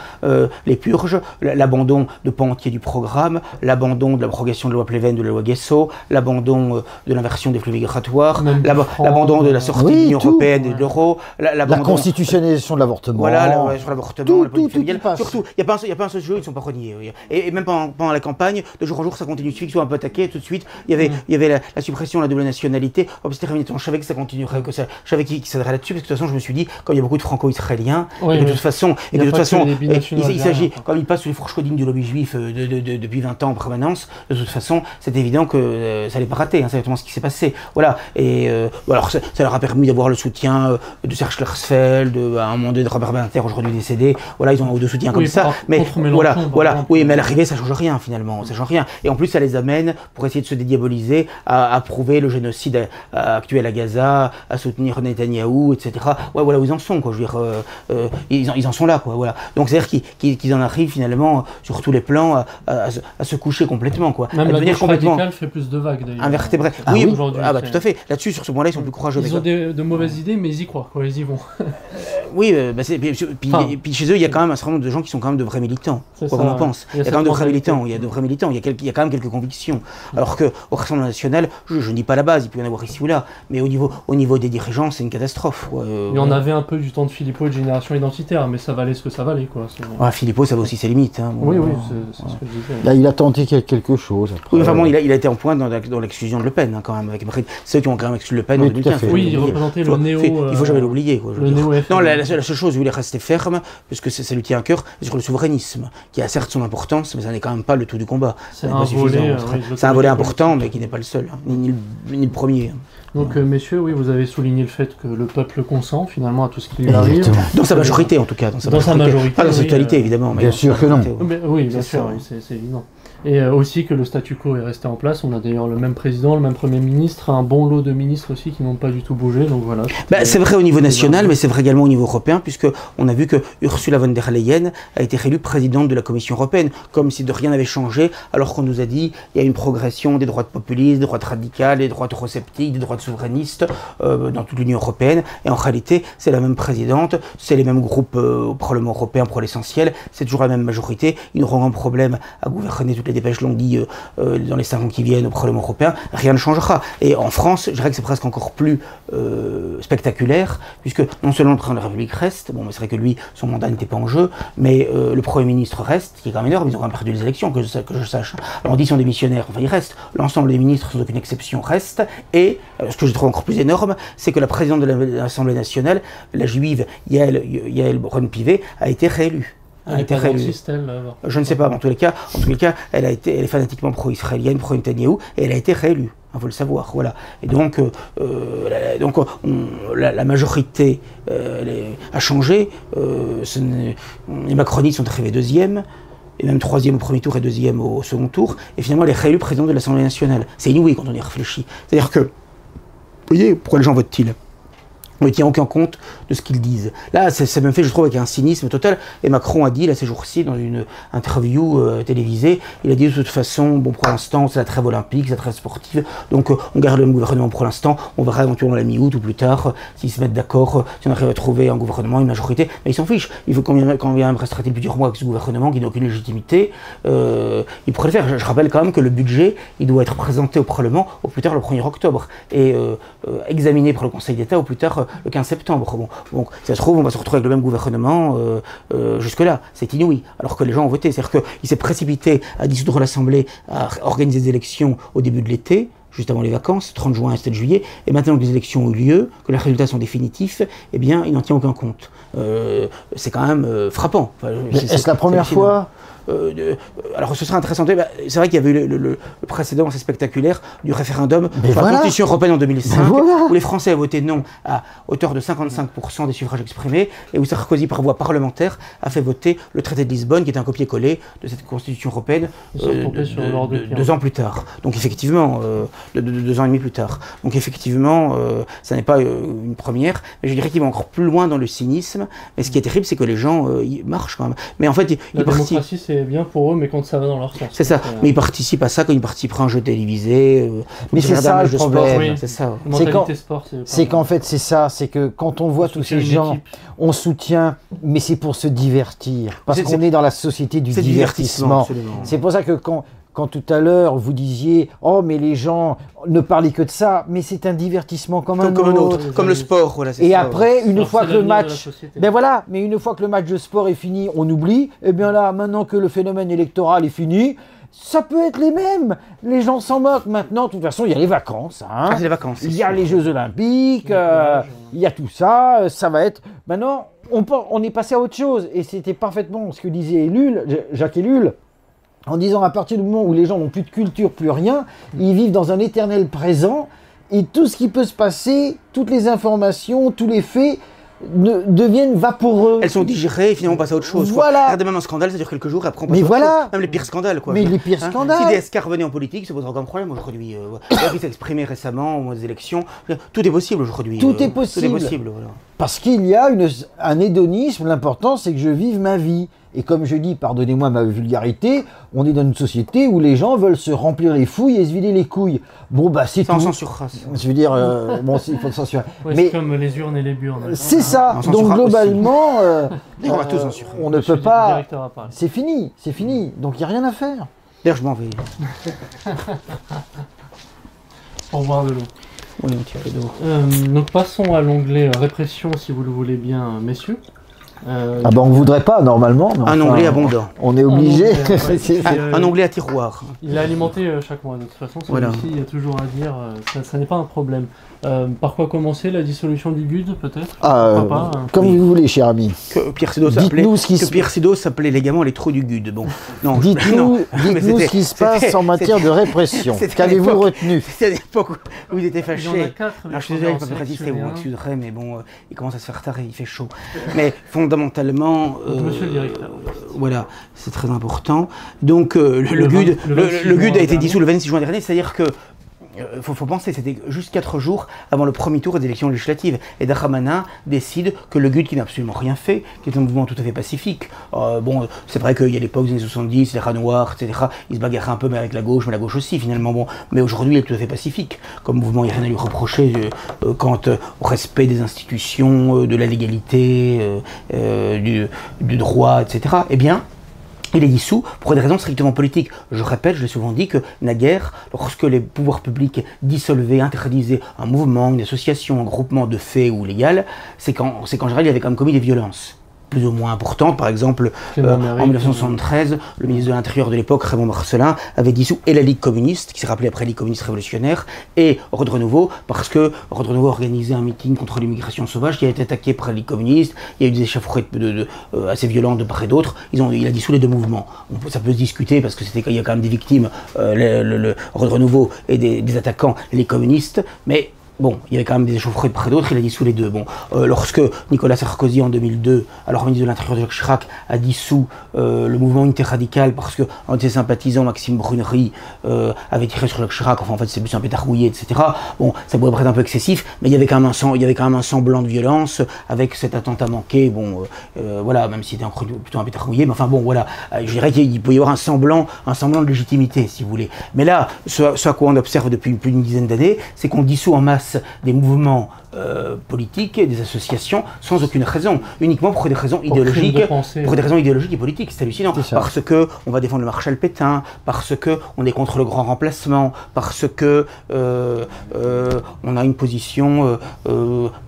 les purges, l'abandon de pans entiers du programme, l'abandon de l'abrogation de la loi Pleven, de la loi Guesso, l'abandon de l'inversion des flux migratoires, l'abandon de la sortie de l'Union européenne et de l'euro, la constitutionnalisation de l'avortement. Voilà, sur l'avortement, la politique familiale. passe. Surtout, il n'y a pas un seul sujet où ils ne sont pas reniés. Et même pendant la campagne, de jour en jour, ça continue. Il suffit qu'ils soient un peu attaqués, tout de suite, il y avait la suppression de la double nationalité. C'était terminé. Je savais que ça continuerait, je savais qu'ils s'adressaient là-dessus, parce que de toute façon, je me suis dit, comme il y a beaucoup de franco-israéliens, et de toute façon, il s'agit, comme ils passent sous les fourches codines du lobby juif depuis 20 ans en permanence, de toute façon, c'est évident que ça n'allait pas rater, hein, c'est exactement ce qui s'est passé. Voilà. Et alors, ça leur a permis d'avoir le soutien de Serge Schlersfeld, à un moment donné de Robert Badinter, aujourd'hui décédé. Voilà, ils ont un ou deux soutiens comme ça. Mais voilà. Oui, mais à l'arrivée, ça change rien finalement, ça change rien. Et en plus, ça les amène, pour essayer de se dédiaboliser, à approuver le génocide actuel à Gaza, à soutenir Netanyahou, etc. Ouais, voilà où ils en sont, quoi. Je veux dire, ils en sont là, quoi. Voilà. Donc c'est-à-dire qu'ils en arrivent finalement sur tous les plans à se coucher complètement, quoi. Même la gauche radicale fait plus de vagues d'ailleurs. Invertébré. Oui, tout à fait. Là-dessus, sur ce point-là, ils sont plus courageux. Ils ont de mauvaises idées, mais ils y croient, quoi. Ils y vont. Oui, puis chez eux, il y a quand même un certain nombre de gens qui sont quand même de vrais militants. Quoi qu'on en pense. Il y a quand même de vrais militants. Il y a de vrais militants. Il y a quand même quelques convictions. Alors que au Rassemblement national, je ne dis pas la base, il peut y en avoir ici ou là, mais au niveau des dirigeants, c'est une catastrophe. Il y en avait un peu du temps de Philippot et de Génération Identitaire, mais ça valait ce que ça valait, quoi. Philippot, ça avait aussi ses limites. Hein. Oui, c'est ce que je disais. Là, il a tenté quelque chose. Après. Oui, enfin bon, il a été en pointe dans l'exclusion de Le Pen, hein, quand même. Avec ceux qui ont quand même exclu Le Pen en 2015. Oui, il représentait le néo. Il faut jamais l'oublier. Le néo. Non, la seule chose où il est resté ferme, puisque ça lui tient à cœur, c'est sur le souverainisme, qui a certes son importance, mais ça n'est quand même pas le tout du combat. C'est un volet important, mais qui n'est pas le seul, hein, ni le premier. Donc, messieurs, oui, vous avez souligné le fait que le peuple consent finalement à tout ce qui lui arrive. Dans sa majorité, en tout cas. Dans sa majorité. Pas dans sa totalité, évidemment. Bien sûr que non. Oui, bien sûr, c'est évident. Et aussi que le statu quo est resté en place. On a d'ailleurs le même président, le même Premier ministre, un bon lot de ministres aussi qui n'ont pas du tout bougé. Donc voilà. C'est vrai au niveau national, mais c'est vrai également au niveau européen, puisque on a vu que Ursula von der Leyen a été réélue présidente de la Commission européenne, comme si de rien n'avait changé, alors qu'on nous a dit il y a une progression des droites populistes, des droites radicales, des droites eurosceptiques, des droites souverainistes dans toute l'Union européenne. Et en réalité, c'est la même présidente, c'est les mêmes groupes au Parlement européen pour l'essentiel, c'est toujours la même majorité. Ils n'auront aucun problème à gouverner toutes les dépêches l'ont dit dans les 5 ans qui viennent au Parlement européen, rien ne changera. Et en France, je dirais que c'est presque encore plus spectaculaire, puisque non seulement le président de la République reste, bon, mais c'est vrai que lui, son mandat n'était pas en jeu, mais le Premier ministre reste, qui est quand même énorme, ils ont quand même perdu les élections, que je sache. Alors on dit qu'ils sont démissionnaires, enfin ils restent, l'ensemble des ministres, sans aucune exception, restent, et ce que je trouve encore plus énorme, c'est que la présidente de l'Assemblée nationale, la juive Yael Braun-Pivet, a été réélue. Elle était réélue. Je ne sais pas, mais en tous les cas, elle est fanatiquement pro-israélienne, pro-Netanyahou, et elle a été réélue. Il faut le savoir, voilà. Et donc, la majorité a changé. Les macronistes sont arrivés deuxième, et même troisième au premier tour et deuxième au second tour. Et finalement, elle est réélue présidente de l'Assemblée nationale. C'est inouï quand on y réfléchit. C'est-à-dire que, vous voyez, pourquoi les gens votent-ils ? On ne tient aucun compte de ce qu'ils disent. Là, ça me fait, je trouve, avec un cynisme total. Et Macron a dit, là, ces jours-ci, dans une interview télévisée, il a dit de toute façon, bon, pour l'instant, c'est la trêve olympique, c'est la trêve sportive, donc on garde le gouvernement pour l'instant, on verra éventuellement la mi-août ou plus tard, s'ils se mettent d'accord, si on arrive à trouver un gouvernement, une majorité, mais ils s'en fichent. Il faut quand bien même resterait-il plusieurs mois avec ce gouvernement qui n'a aucune légitimité, il pourrait le faire. Je rappelle quand même que le budget, il doit être présenté au Parlement au plus tard le 1er octobre, et examiné par le Conseil d'État au plus tard le 15 septembre. Bon, donc, si ça se trouve, on va se retrouver avec le même gouvernement jusque-là. C'est inouï. Alors que les gens ont voté. C'est-à-dire qu'il s'est précipité à dissoudre l'Assemblée, à organiser des élections au début de l'été, juste avant les vacances, 30 juin et 7 juillet, et maintenant que les élections ont eu lieu, que les résultats sont définitifs, eh bien, il n'en tient aucun compte. C'est quand même frappant. Enfin, est-ce la première fois alors ce sera intéressant. C'est vrai qu'il y avait eu le précédent assez spectaculaire du référendum sur la Constitution européenne en 2005, où les Français ont voté non à hauteur de 55% des suffrages exprimés, et où Sarkozy, par voie parlementaire, a fait voter le traité de Lisbonne, qui est un copier-coller de cette Constitution européenne 2 ans plus tard. Donc effectivement, 2 ans et demi plus tard. Donc effectivement, ça n'est pas une première, mais je dirais qu'il va encore plus loin dans le cynisme. Mais ce qui est terrible, c'est que les gens ils marchent quand même. Mais en fait, la démocratie, c'est bien pour eux, mais quand ça va dans leur sens. C'est ça. Mais ils participent à ça quand ils participent à un jeu télévisé. Mais c'est ça le problème. Oui. C'est ça. C'est qu'en fait, c'est ça. C'est que quand on voit tous ces gens, on soutient, mais c'est pour se divertir. Parce qu'on est dans la société du divertissement. C'est pour ça que quand tout à l'heure vous disiez « Oh, mais les gens ne parlaient que de ça », mais c'est un divertissement comme un autre. Comme le sport, voilà. Et après, une fois que le match... Ben voilà, mais une fois que le match de sport est fini, on oublie. Et bien là, maintenant que le phénomène électoral est fini, ça peut être les mêmes. Les gens s'en moquent maintenant. De toute façon, il y a les vacances. Hein. C'est les vacances. Il y a les Jeux Olympiques, il y a tout ça. Ça va être... Maintenant, on est passé à autre chose. Et c'était parfaitement ce que disait Jacques Ellul, en disant à partir du moment où les gens n'ont plus de culture, plus rien, ils vivent dans un éternel présent, et tout ce qui peut se passer, toutes les informations, tous les faits, deviennent vaporeux. Elles sont digérées et finalement on passe à autre chose. Voilà. Regardez, même un scandale, ça dure quelques jours et après on passe à autre chose. Même les pires scandales, quoi. Mais les pires scandales. Si DSK revenait en politique, ça poserait aucun problème aujourd'hui. Il s'est exprimé récemment aux élections. Tout est possible aujourd'hui. Tout est possible. Tout est possible, voilà. Parce qu'il y a un hédonisme, l'important c'est que je vive ma vie. Et comme je dis, pardonnez-moi ma vulgarité, on est dans une société où les gens veulent se remplir les fouilles et se vider les couilles. Bon bah c'est tout. Ça en censurera. Je veux dire, bon il faut le censurer. Ouais, mais c'est comme les urnes et les burnes. C'est ça. Donc globalement, on va tout censurer. On ne peut pas. C'est fini, c'est fini. Donc il n'y a rien à faire. D'ailleurs je m'en vais. Au revoir de l'eau. Oui, on tire d'eau. Donc passons à l'onglet répression si vous le voulez bien, messieurs. Ah ben on voudrait pas normalement. Un onglet abondant. On est obligé. Un onglet à tiroir. Il est alimenté chaque mois de toute façon. Celui-ci, il y a toujours à dire. Ça n'est pas un problème. Par quoi commencer? La dissolution du GUD peut-être? Comme vous voulez, cher ami. Que Pierre Sido s'appelait légalement les trous du GUD. Bon, non. Dites-nous ce qui se passe en matière de répression. Qu'avez-vous retenu? C'est à l'époque où vous étiez fâché. Il y en a 4. Je suis désolé, je peux pas résister, vous m'excuserez, mais bon, il commence à se faire tard et il fait chaud. Mais fondamentalement, Monsieur le directeur. voilà, c'est très important. Donc le GUD a été dissous le 26 juin dernier, c'est-à-dire que faut penser, c'était juste 4 jours avant le premier tour des élections législatives. Et Dramana décide que le GUD, qui n'a absolument rien fait, qui est un mouvement tout à fait pacifique, bon, c'est vrai qu'il y a l'époque des années 70, les rats noirs, etc., ils se bagarraient un peu mais avec la gauche, mais la gauche aussi finalement, bon, mais aujourd'hui il est tout à fait pacifique. Comme mouvement, il n'y a rien à lui reprocher quant au respect des institutions, de la légalité, du droit, etc. Eh bien, il est dissous pour des raisons strictement politiques. Je répète, je l'ai souvent dit, que naguère, lorsque les pouvoirs publics dissolvaient, interdisaient un mouvement, une association, un groupement de faits ou légal, c'est qu'en général, il y avait quand même commis des violences plus ou moins importantes. Par exemple, en 1973, le ministre de l'Intérieur de l'époque, Raymond Marcellin, avait dissous et la Ligue communiste, qui s'est rappelée après Ligue communiste révolutionnaire, et Ordre Renouveau, parce que Ordre Renouveau organisait un meeting contre l'immigration sauvage qui a été attaqué par la Ligue communiste. Il y a eu des échauffourées assez violentes de part et d'autre. Il a dissous les deux mouvements. Ça peut se discuter parce qu'il y a quand même des victimes, Ordre Renouveau et des attaquants, les communistes, mais bon, il y avait quand même des échauffourées de part et d'autre, il a dissous les deux. Bon, lorsque Nicolas Sarkozy, en 2002, alors ministre de l'Intérieur de Jacques Chirac, a dissous le mouvement Unité Radicale parce qu'un de ses sympathisants, Maxime Brunery, avait tiré sur Jacques Chirac, enfin en fait c'est plus un pétard rouillé, etc. Bon, ça pourrait paraître un peu excessif, mais il y avait quand même un semblant de violence avec cet attentat manqué, bon, voilà, même s'il était plutôt un pétard rouillé, mais enfin bon, voilà, je dirais qu'il peut y avoir un semblant de légitimité, si vous voulez. Mais là, ce à quoi on observe depuis plus d'une dizaine d'années, c'est qu'on dissout en masse place des mouvements politiques, des associations, sans aucune raison, uniquement pour des raisons idéologiques, et politiques. C'est hallucinant. Parce que on va défendre le maréchal Pétain, parce que on est contre le grand remplacement, parce que on a une position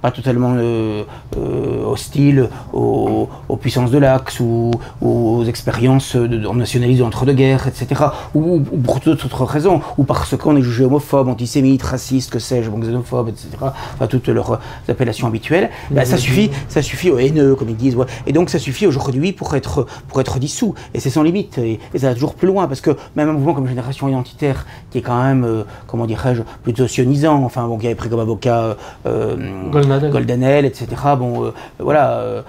pas totalement hostile aux puissances de l'Axe ou aux expériences en nationalisme entre-deux-guerres, etc. Ou pour d'autres raisons, ou parce qu'on est jugé homophobe, antisémite, raciste, que sais-je, xénophobe, etc. Enfin, toutes leurs appellations habituelles. Bah, ça suffit haineux, comme ils disent. Ouais. Et donc ça suffit aujourd'hui pour être dissous. Et c'est sans limite. Et ça va toujours plus loin, parce que même un mouvement comme Génération Identitaire, qui est quand même, comment dirais-je, plutôt sionisant, enfin bon, qui avait pris comme avocat Goldanel, etc. Bon, voilà,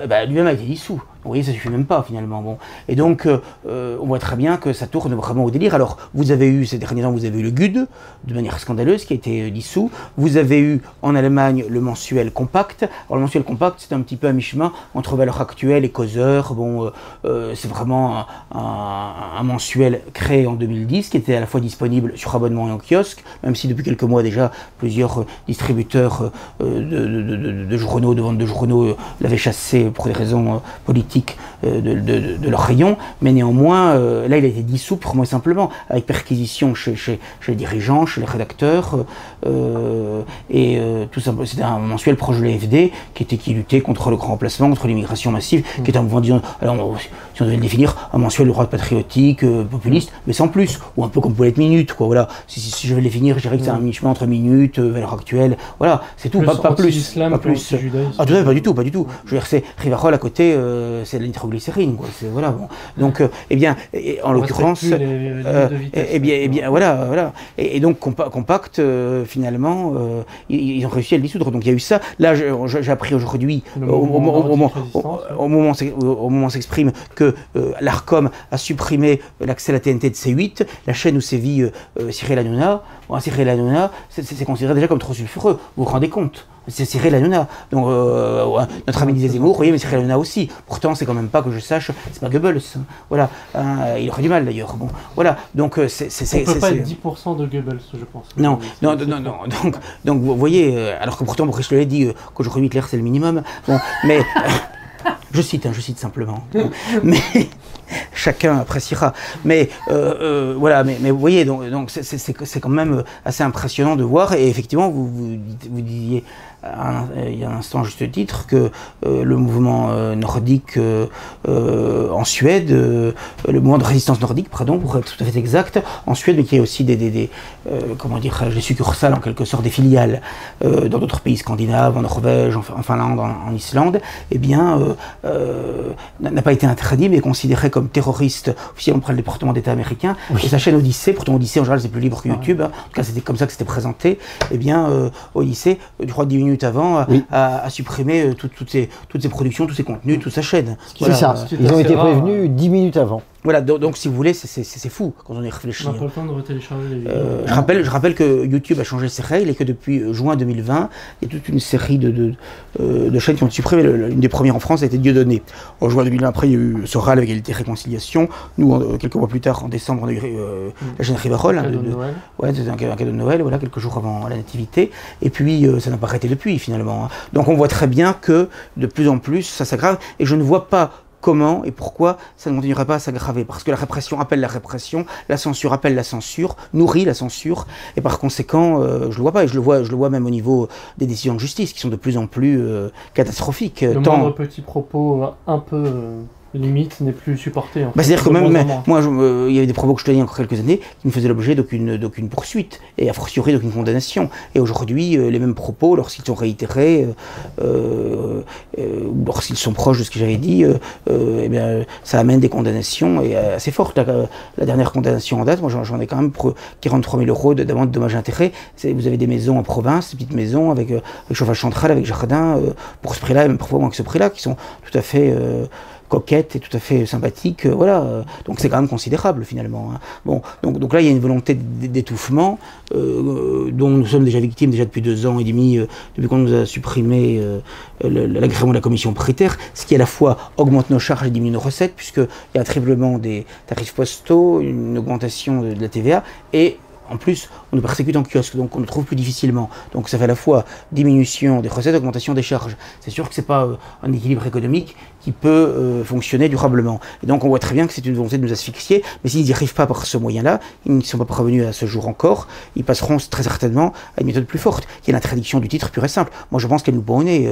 bah, lui-même a été dissous. Vous voyez, ça suffit même pas finalement. Bon. Et donc, on voit très bien que ça tourne vraiment au délire. Alors, vous avez eu, ces derniers temps, vous avez eu le GUD, de manière scandaleuse, qui a été dissous. Vous avez eu, en Allemagne, le mensuel Compact. Alors, le mensuel Compact, c'est un petit peu à mi-chemin entre Valeurs Actuelles et Causeur. Bon, c'est vraiment un mensuel créé en 2010, qui était à la fois disponible sur abonnement et en kiosque, même si depuis quelques mois déjà, plusieurs distributeurs de journaux, de vente de journaux, l'avaient chassé pour des raisons politiques de leur rayon, mais néanmoins, là il a été dissous purement et simplement, avec perquisition chez les dirigeants, chez les rédacteurs, et tout simplement, c'était un mensuel proche de l'AfD qui luttait contre le grand remplacement, contre l'immigration massive, qui était un mouvement, disons, alors, si on devait le définir, un mensuel de droite patriotique, populiste, mais sans plus, ou un peu comme Paulette Minute, quoi, voilà. Si je vais le définir, je dirais que c'est un mi-chemin entre Minute, Valeurs Actuelles, voilà, c'est tout, pas plus. Pas plus. Ah, tout à fait, pas du tout. Je veux dire, c'est Rivarol à côté, c'est de la nitroglycérine, quoi. Voilà, bon. Donc, eh bien, en l'occurrence, eh bien, voilà. Et donc, Compact, finalement, ils ont réussi à le dissoudre. Donc, il y a eu ça. Là, j'ai appris aujourd'hui, au moment s'exprime, que l'Arcom a supprimé l'accès à la TNT de C8, la chaîne où sévit Cyril Hanouna. Bon, Cyril Hanouna, c'est considéré déjà comme trop sulfureux. Vous vous rendez compte? C'est Cyril Hanouna. Donc, notre ami disait Zemmour, vous voyez, mais Cyril Hanouna aussi. Pourtant, c'est quand même pas, que je sache, c'est pas Goebbels. Voilà. Il aurait du mal d'ailleurs. Bon, voilà. Donc, on peut pas être 10% de Goebbels, je pense. Non. Donc, vous voyez, alors que pourtant, Boris le l'a dit, qu'aujourd'hui Hitler, c'est le minimum. Bon, mais. Je cite simplement. Mais chacun appréciera. Mais voilà, mais vous voyez, donc c'est quand même assez impressionnant de voir. Et effectivement, vous disiez il y a un instant, à juste titre, que le mouvement nordique en Suède, le mouvement de résistance nordique, pardon, pour être tout à fait exact, en Suède, mais qui est aussi des succursales, en quelque sorte, des filiales dans d'autres pays scandinaves, en Norvège, en Finlande, en Islande, eh bien, n'a pas été interdit, mais considéré comme terroriste officiellement par le département d'État américain. Oui. Et sa chaîne Odyssée, pourtant Odyssée en général c'est plus libre que YouTube, hein, en tout cas c'était comme ça que c'était présenté, eh bien Odyssée, je crois 10 minutes avant, a supprimé toutes ses productions, tous ses contenus, toute sa chaîne. Voilà. C'est ça, ils ont été prévenus 10 minutes avant. Voilà, donc si vous voulez, c'est fou quand on y réfléchit. On n'a pas le temps de retélécharger les vidéos. Je rappelle que YouTube a changé ses règles et que depuis juin 2020, il y a toute une série de chaînes qui ont été supprimées. Une des premières en France a été Dieudonné. En juin 2020, après, il y a eu Soral avec Égalité et Réconciliation. Nous, quelques mois plus tard, en décembre, on a eu la chaîne Rivarol. C'était un cadeau de Noël, voilà, quelques jours avant la Nativité. Et puis, ça n'a pas arrêté depuis, finalement. Hein. Donc, on voit très bien que, de plus en plus, ça s'aggrave. Et je ne vois pas comment et pourquoi ça ne continuera pas à s'aggraver. Parce que la répression appelle la répression, la censure appelle la censure, nourrit la censure, et par conséquent, je le vois pas, et je le vois même au niveau des décisions de justice, qui sont de plus en plus catastrophiques. Le moindre petit propos un peu limite n'est plus supporté. En fait. C'est-à-dire que même, moi, il y avait des propos que je tenais il y a encore quelques années qui ne faisaient l'objet d'aucune poursuite, et a fortiori d'aucune condamnation. Et aujourd'hui, les mêmes propos, lorsqu'ils sont réitérés, lorsqu'ils sont proches de ce que j'avais dit, eh bien, ça amène des condamnations et assez fortes. La dernière condamnation en date, moi j'en ai quand même pour 43 000 € d'amende de dommages et intérêts. Vous avez des maisons en province, des petites maisons avec chauffage central, avec jardin, pour ce prix-là, et même parfois moins que ce prix-là, qui sont tout à fait coquette et tout à fait sympathique, voilà. Donc c'est quand même considérable finalement. Hein. Bon, donc là il y a une volonté d'étouffement dont nous sommes déjà victimes déjà depuis 2 ans et demi, depuis qu'on nous a supprimé l'agrément de la commission paritaire, ce qui à la fois augmente nos charges et diminue nos recettes, puisqu'il y a un triplement des tarifs postaux, une augmentation de la TVA et en plus, on nous persécute en kiosque, donc on nous trouve plus difficilement. Donc ça fait à la fois diminution des recettes, augmentation des charges. C'est sûr que c'est pas un équilibre économique qui peut fonctionner durablement. Et donc on voit très bien que c'est une volonté de nous asphyxier, mais s'ils n'y arrivent pas par ce moyen-là, ils ne sont pas parvenus à ce jour encore, ils passeront très certainement à une méthode plus forte, qui est l'interdiction du titre pur et simple. Moi je pense qu'elle nous pend au nez.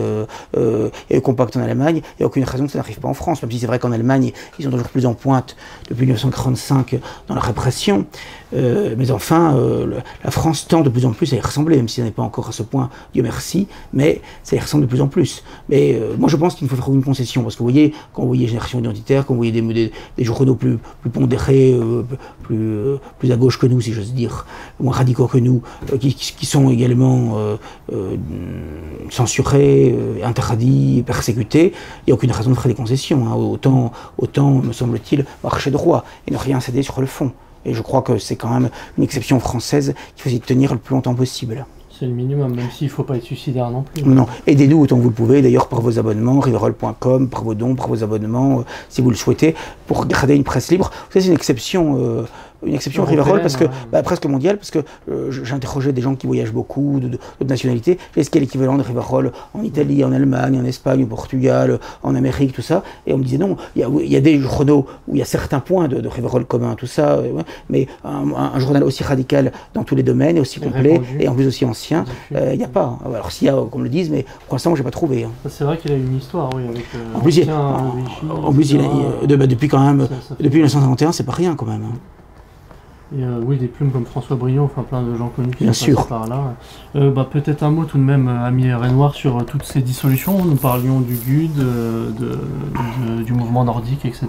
Il y a eu compact en Allemagne, il n'y a aucune raison que ça n'arrive pas en France, même si c'est vrai qu'en Allemagne, ils sont toujours plus en pointe depuis 1945 dans la répression. Mais enfin, la France tend de plus en plus à y ressembler, même si ça n'est pas encore à ce point, Dieu merci, mais ça y ressemble de plus en plus. Mais moi je pense qu'il ne faut faire aucune concession, parce que vous voyez, quand vous voyez Génération Identitaire, quand vous voyez des journaux plus pondérés, plus à gauche que nous, si j'ose dire, moins radicaux que nous, qui sont également censurés, interdits, persécutés, il n'y a aucune raison de faire des concessions. Hein. Autant, me semble-t-il, marcher droit et ne rien céder sur le fond. Et je crois que c'est quand même une exception française qu'il faut essayer de tenir le plus longtemps possible. C'est le minimum, même s'il ne faut pas être suicidaire non plus. Non, aidez-nous autant que vous le pouvez, d'ailleurs par vos abonnements, riverol.com, par vos dons, par vos abonnements, si vous le souhaitez, pour garder une presse libre. Vous savez, c'est une exception Riverol, parce que, presque mondiale, parce que j'interrogeais des gens qui voyagent beaucoup, d'autres nationalités. Est-ce qu'il y a l'équivalent de Riverol en Italie, en Allemagne, en Espagne, au Portugal, en Amérique, tout ça? Et on me disait non, il y a des journaux où il y a certains points de Riverol commun, tout ça, mais un journal aussi radical dans tous les domaines, et aussi complet, et en plus aussi ancien, il n'y a pas. Alors s'il y a, comme le disent, mais pour l'instant, je n'ai pas trouvé. Hein. C'est vrai qu'il a une histoire, oui, avec en plus, depuis quand même, depuis 1951, c'est pas rien quand même. Hein. Et oui, des plumes comme François Brion, enfin plein de gens connus qui Bien sont sûr. passés par là. Peut-être un mot tout de même, ami Renoir, sur toutes ces dissolutions. Nous parlions du GUD, du mouvement nordique, etc.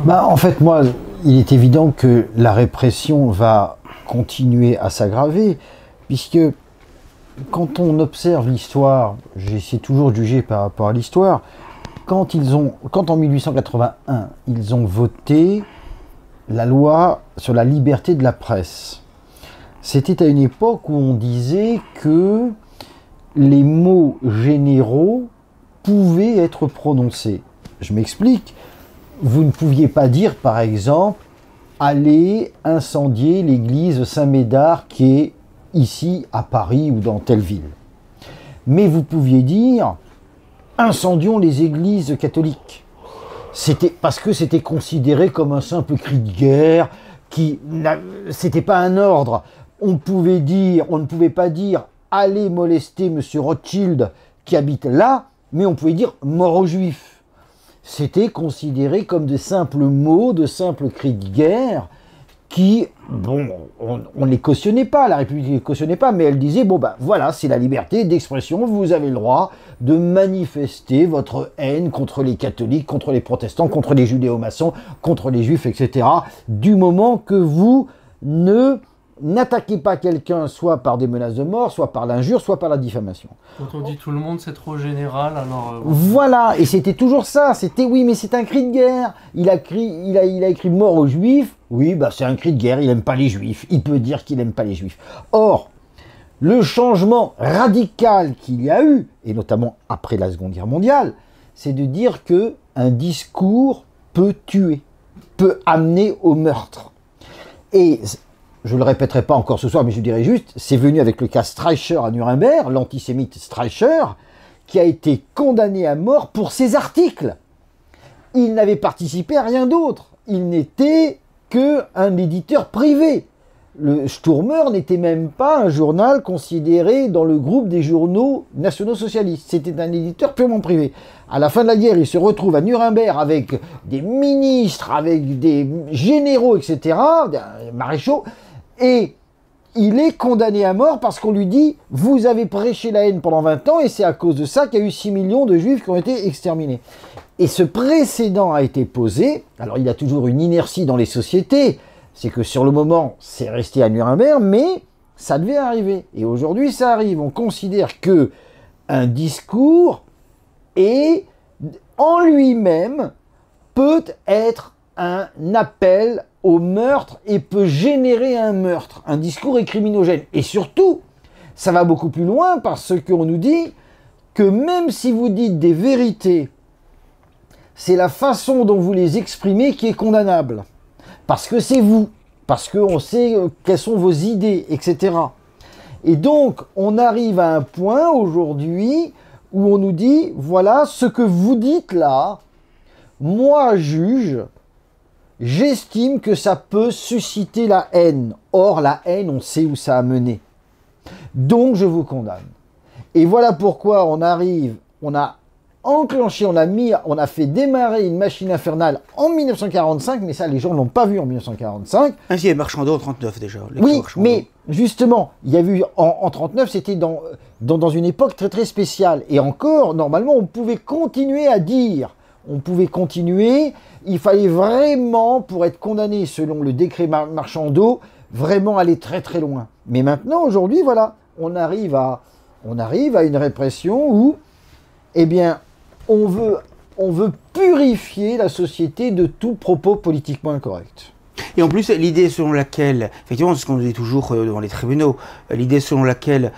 En fait, moi, il est évident que la répression va continuer à s'aggraver, puisque quand on observe l'histoire, j'essaie toujours de juger par rapport à l'histoire, quand en 1881, ils ont voté la loi sur la liberté de la presse. C'était à une époque où on disait que les mots généraux pouvaient être prononcés. Je m'explique. Vous ne pouviez pas dire, par exemple, allez incendier l'église Saint-Médard qui est ici à Paris ou dans telle ville. Mais vous pouviez dire, incendions les églises catholiques. C'était parce que c'était considéré comme un simple cri de guerre, c'était pas un ordre. On ne pouvait pas dire allez molester Monsieur Rothschild qui habite là, mais on pouvait dire mort aux Juifs. C'était considéré comme de simples mots, de simples cris de guerre qui, on ne les cautionnait pas, la République ne les cautionnait pas, mais elle disait, voilà, c'est la liberté d'expression, vous avez le droit de manifester votre haine contre les catholiques, contre les protestants, contre les judéo-maçons, contre les juifs, etc., du moment que vous n'attaquez pas quelqu'un soit par des menaces de mort, soit par l'injure, soit par la diffamation. Quand on dit tout le monde, c'est trop général, alors... Voilà, et c'était toujours ça, c'était oui, mais c'est un cri de guerre. Il a écrit mort aux juifs, oui, c'est un cri de guerre, il n'aime pas les juifs, il peut dire qu'il n'aime pas les juifs. Or, le changement radical qu'il y a eu, et notamment après la Seconde Guerre mondiale, c'est de dire que un discours peut tuer, peut amener au meurtre. Et je ne le répéterai pas encore ce soir, mais je dirais juste, c'est venu avec le cas Streicher à Nuremberg, l'antisémite Streicher, qui a été condamné à mort pour ses articles. Il n'avait participé à rien d'autre. Il n'était qu'un éditeur privé. Le Sturmer n'était même pas un journal considéré dans le groupe des journaux nationaux-socialistes. C'était un éditeur purement privé. À la fin de la guerre, il se retrouve à Nuremberg avec des ministres, avec des généraux, etc., des maréchaux, et il est condamné à mort parce qu'on lui dit « Vous avez prêché la haine pendant 20 ans et c'est à cause de ça qu'il y a eu 6 millions de juifs qui ont été exterminés. » Et ce précédent a été posé. Alors il y a toujours une inertie dans les sociétés. C'est que sur le moment, c'est resté à Nuremberg, mais ça devait arriver. Et aujourd'hui, ça arrive. On considère que un discours est, en lui-même, peut être un appel au meurtre et peut générer un meurtre. Un discours est criminogène. Et surtout, ça va beaucoup plus loin parce qu'on nous dit que même si vous dites des vérités, c'est la façon dont vous les exprimez qui est condamnable. Parce que c'est vous. parce qu'on sait quelles sont vos idées, etc. Et donc, on arrive à un point aujourd'hui où on nous dit, voilà, ce que vous dites là, moi, juge, j'estime que ça peut susciter la haine. Or, la haine, on sait où ça a mené. Donc, je vous condamne. Et voilà pourquoi on arrive, on a enclenché, on a fait démarrer une machine infernale en 1945, mais ça, les gens ne l'ont pas vu en 1945. Ah si, il y a Marchandeau en 39 déjà. Oui, mais justement, il y a eu en 39, c'était dans une époque très très spéciale. Et encore, normalement, on pouvait continuer à dire, il fallait vraiment, pour être condamné selon le décret Marchandeau, vraiment aller très très loin. Mais maintenant, aujourd'hui, voilà, on arrive à une répression où, eh bien, on veut purifier la société de tout propos politiquement incorrect. Et en plus, l'idée selon laquelle, effectivement, c'est ce qu'on dit toujours devant les tribunaux, l'idée selon laquelle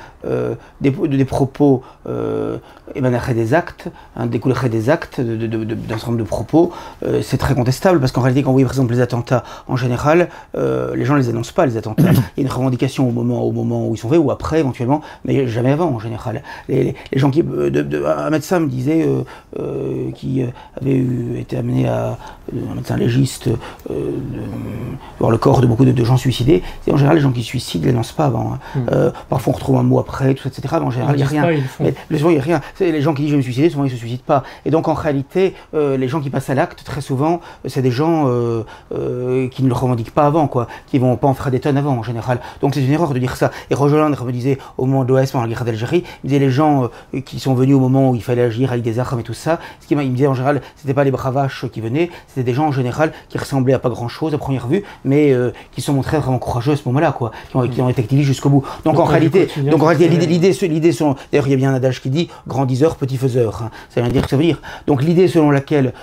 des propos émaneraient des actes, découleraient des actes d'un certain nombre de propos, c'est très contestable, parce qu'en réalité, quand vous voyez par exemple les attentats, en général, les gens ne les annoncent pas, les attentats. Il y a une revendication au moment où ils sont faits, ou après éventuellement, mais jamais avant en général. Les gens qui... un médecin me disait, qui avait été amené à... un médecin légiste, voir le corps de beaucoup de gens suicidés. Et en général, les gens qui se suicident ne l'annoncent pas avant. Parfois, on retrouve un mot après, tout ça, etc. Mais en général, il n'y a rien. Mais souvent, il n'y a rien. Les gens qui disent je vais me suicider, souvent, ils ne se suicident pas. Et donc, en réalité, les gens qui passent à l'acte, très souvent, c'est des gens qui ne le revendiquent pas avant, quoi, qui ne vont pas en faire des tonnes avant, en général. Donc, c'est une erreur de dire ça. Et Roger me disait, au moment de l'OS, pendant la guerre d'Algérie, il disait les gens qui sont venus au moment où il fallait agir avec des armes et tout ça, il me disait en général, c'était pas les bravaches qui venaient, c'était des gens en général qui ressemblaient à pas grand-chose à première vue, mais qui sont montrés vraiment courageux à ce moment-là, quoi, qui ont été activistes jusqu'au bout. Donc en réalité, l'idée selon, d'ailleurs il y a bien un adage qui dit grand diseur, petit faiseur, hein, ça veut dire que ça veut dire. Donc l'idée selon laquelle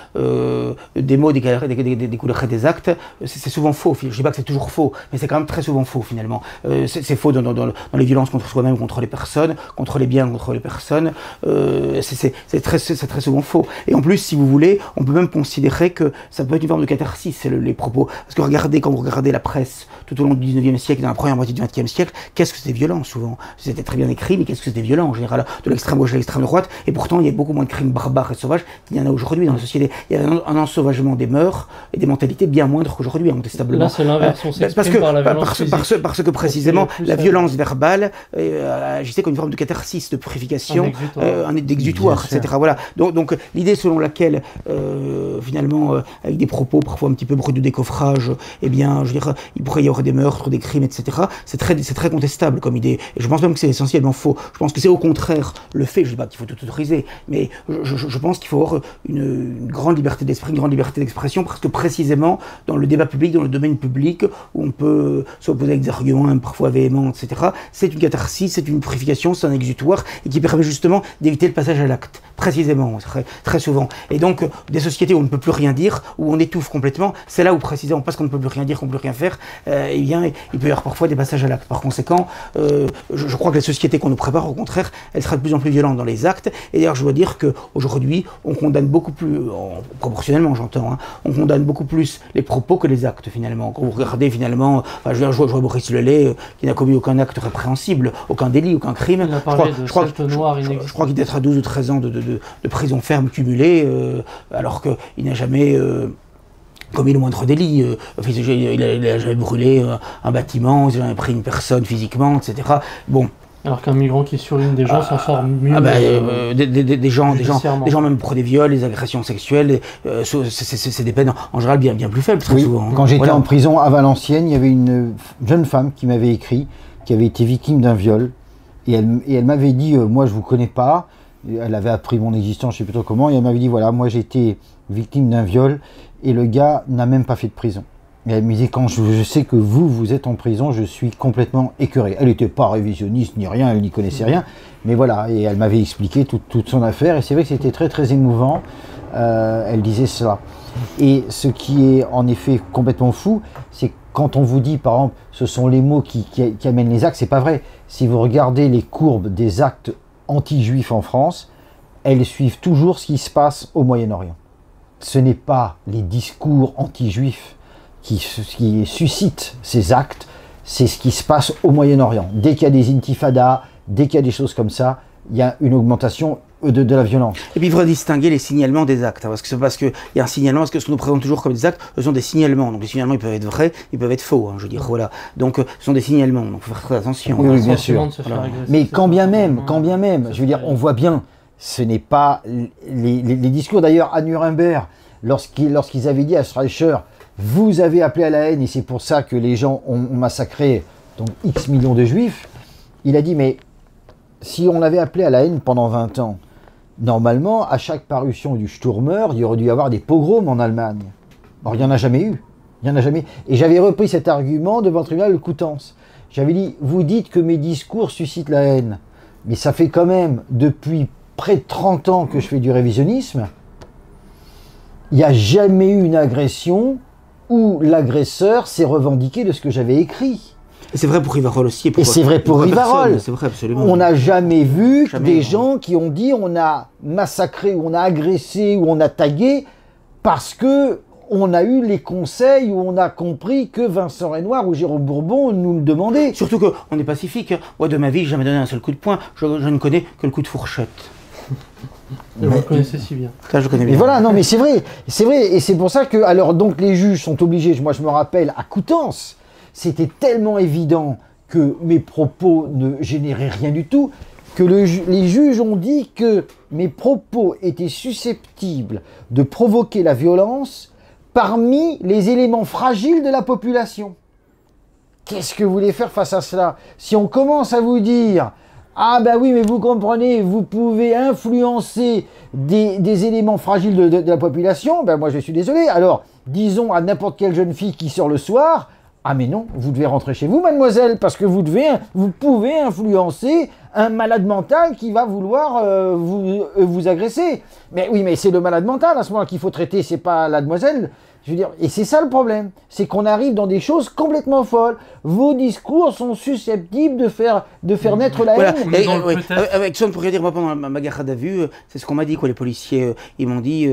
des mots découleraient des actes, c'est souvent faux. Je dis pas que c'est toujours faux, mais c'est quand même très souvent faux finalement. C'est faux dans les violences contre soi-même, contre les personnes, contre les biens, contre les personnes. C'est très souvent faux. Et en plus, si vous voulez, on peut même considérer que ça peut être une forme de catharsis, les propos. Parce que regardez, quand vous regardez la presse tout au long du 19e siècle, dans la première moitié du 20e siècle, qu'est-ce que c'était violent souvent. C'était très bien écrit, mais qu'est-ce que c'était violent en général, de l'extrême gauche à l'extrême droite. Et pourtant, il y a beaucoup moins de crimes barbares et sauvages qu'il y en a aujourd'hui dans la société. Il y a un ensauvagement des mœurs et des mentalités bien moindres qu'aujourd'hui, incontestablement. Là, c'est l'inverse, on s'exprime par la violence parce que précisément, la violence verbale agissait comme une forme de catharsis, de purification, un exutoire, etc. Voilà. Donc l'idée selon laquelle, finalement, avec des propos parfois un petit peu bruts de décoffrage, eh bien, je veux dire, il pourrait y avoir des meurtres, des crimes, etc. C'est très contestable comme idée. Et je pense même que c'est essentiellement faux. Je pense que c'est au contraire le fait, je ne dis pas qu'il faut tout autoriser, mais je pense qu'il faut avoir une grande liberté d'esprit, une grande liberté d'expression, parce que précisément, dans le débat public, dans le domaine public, où on peut s'opposer avec des arguments parfois véhéments, etc., c'est une catharsis, c'est une purification, c'est un exutoire, et qui permet justement d'éviter le passage à l'acte, précisément, très souvent. Et donc, des sociétés où on ne peut plus rien dire, où on étouffe complètement, c'est là où précisément, parce qu'on ne peut plus rien dire, qu'on ne peut plus rien faire, eh bien, il peut y avoir parfois des passages à l'acte. Par conséquent, je crois que la société qu'on nous prépare, au contraire, elle sera de plus en plus violente dans les actes. Et d'ailleurs, je dois dire qu'aujourd'hui, on condamne beaucoup plus, proportionnellement j'entends, hein, on condamne beaucoup plus les propos que les actes, finalement. Quand vous regardez, finalement, enfin, je vois Boris Lelay, qui n'a commis aucun acte répréhensible, aucun délit, aucun crime. Je crois qu'il doit être à 12 ou 13 ans de prison ferme cumulée, alors qu'il n'a jamais commis le moindre délit. Il n'a jamais brûlé un bâtiment, il n'a jamais pris une personne physiquement, etc. Bon. Alors qu'un migrant qui surligne des gens s'en sort mieux. Des gens même pour des viols, des agressions sexuelles, c'est des peines en général bien plus faibles, très souvent. Quand j'étais en prison à Valenciennes, il y avait une jeune femme qui m'avait écrit, qui avait été victime d'un viol, et elle m'avait dit, moi je vous connais pas, elle avait appris mon existence, je sais plus trop comment, et elle m'avait dit, voilà, moi j'ai été victime d'un viol, et le gars n'a même pas fait de prison. Et elle me disait, quand je sais que vous êtes en prison, je suis complètement écœuré. Elle n'était pas révisionniste ni rien, elle n'y connaissait rien. Mais voilà, et elle m'avait expliqué toute son affaire. Et c'est vrai que c'était très très émouvant. Elle disait cela. Et ce qui est en effet complètement fou, c'est quand on vous dit, par exemple, ce sont les mots qui amènent les actes, c'est pas vrai. Si vous regardez les courbes des actes anti-juifs en France, elles suivent toujours ce qui se passe au Moyen-Orient. Ce n'est pas les discours anti-juifs qui suscite ces actes, c'est ce qui se passe au Moyen-Orient. Dès qu'il y a des intifadas, dès qu'il y a des choses comme ça, il y a une augmentation de la violence. Et puis il faudra distinguer les signalements des actes, hein, parce qu'il y a un signalement, parce que ce qu'on nous présente toujours comme des actes, ce sont des signalements. Donc les signalements, ils peuvent être vrais, ils peuvent être faux, hein, je veux dire, voilà. Donc ce sont des signalements, donc il faut faire très attention. Oui, hein. oui, bien sûr. Voilà. Mais quand bien même, je veux dire, on voit bien, ce n'est pas les discours d'ailleurs à Nuremberg, lorsqu'ils avaient dit à Streicher, vous avez appelé à la haine et c'est pour ça que les gens ont massacré donc X millions de juifs, il a dit, mais si on avait appelé à la haine pendant 20 ans, normalement, à chaque parution du Stürmer, il y aurait dû y avoir des pogroms en Allemagne. Or, il n'y en a jamais eu. Il y en a jamais. Et j'avais repris cet argument devant le tribunal de Coutances. J'avais dit, vous dites que mes discours suscitent la haine, mais ça fait quand même depuis près de 30 ans que je fais du révisionnisme. Il n'y a jamais eu une agression où l'agresseur s'est revendiqué de ce que j'avais écrit. Et c'est vrai pour Rivarol aussi. Et c'est vrai pour Rivarol. C'est vrai, absolument. On n'a jamais vu des non. gens qui ont dit on a massacré, ou on a agressé, ou on a tagué parce que on a eu les conseils où on a compris que Vincent Renoir ou Jérôme Bourbon nous le demandaient. Surtout qu'on est pacifique. Hein. Moi, de ma vie, j'ai jamais donné un seul coup de poing. Je ne connais que le coup de fourchette. Vous le connaissez si bien. Ça, je connais bien. Et voilà, non mais c'est vrai, et c'est pour ça que, alors donc les juges sont obligés, moi je me rappelle à Coutances, c'était tellement évident que mes propos ne généraient rien du tout, que les juges ont dit que mes propos étaient susceptibles de provoquer la violence parmi les éléments fragiles de la population. Qu'est-ce que vous voulez faire face à cela? Si on commence à vous dire ah ben oui, mais vous comprenez, vous pouvez influencer des éléments fragiles de la population, ben moi je suis désolé. Alors, disons à n'importe quelle jeune fille qui sort le soir, ah mais non, vous devez rentrer chez vous, mademoiselle, parce que vous pouvez influencer un malade mental qui va vouloir vous agresser. Mais oui, mais c'est le malade mental à ce moment-là qu'il faut traiter, c'est pas la demoiselle. Je veux dire, et c'est ça le problème, c'est qu'on arrive dans des choses complètement folles. Vos discours sont susceptibles de faire naître la haine. Voilà. Avec ça, on pourrait dire, moi, pendant ma garde à vue, c'est ce qu'on m'a dit, quoi. Les policiers, ils m'ont dit,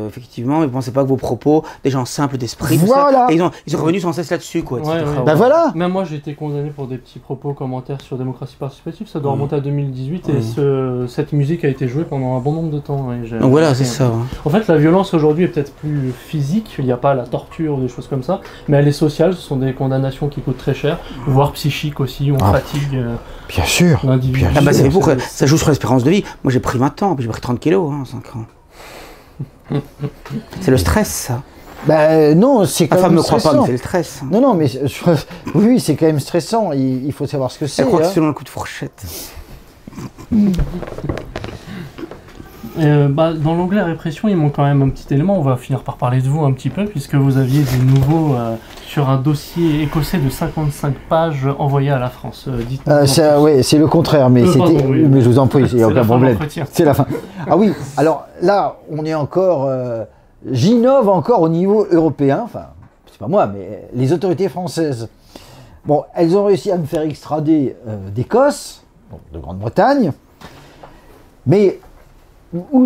effectivement, mais ne pensez pas que vos propos, des gens simples d'esprit, voilà. Et ils sont revenus sans cesse là-dessus, quoi. Ouais. Ben voilà. Même moi, j'ai été condamné pour des petits propos commentaires sur démocratie participative. Ça doit remonter à 2018 et cette musique a été jouée pendant un bon nombre de temps. Donc voilà, c'est ça. Hein. En fait, la violence aujourd'hui est peut-être plus physique. Il n'y a pas la torture ou des choses comme ça, mais elle est sociale. Ce sont des condamnations qui coûtent très cher, voire psychiques aussi. On fatigue bien sûr. l'individu. Ah bah c'est pour ça joue sur l'espérance de vie. Moi j'ai pris 20 ans, puis j'ai pris 30 kilos en 5 ans. C'est le stress, ça. Ben non, c'est quand même stressant. Ma femme ne croit pas, mais c'est le stress. Non, mais oui, c'est quand même stressant. Il faut savoir ce que c'est. Elle croit que c'est selon le coup de fourchette. Dans l'onglet répression, il manque quand même un petit élément. On va finir par parler de vous un petit peu, puisque vous aviez des nouveaux sur un dossier écossais de 55 pages envoyé à la France. Oui, c'est le contraire, mais mais je vous en prie, il n'y a aucun problème. C'est la fin. Ah oui, alors là, on est encore. J'innove encore au niveau européen, enfin, c'est pas moi, mais les autorités françaises. Bon, elles ont réussi à me faire extrader d'Écosse, de Grande-Bretagne, mais où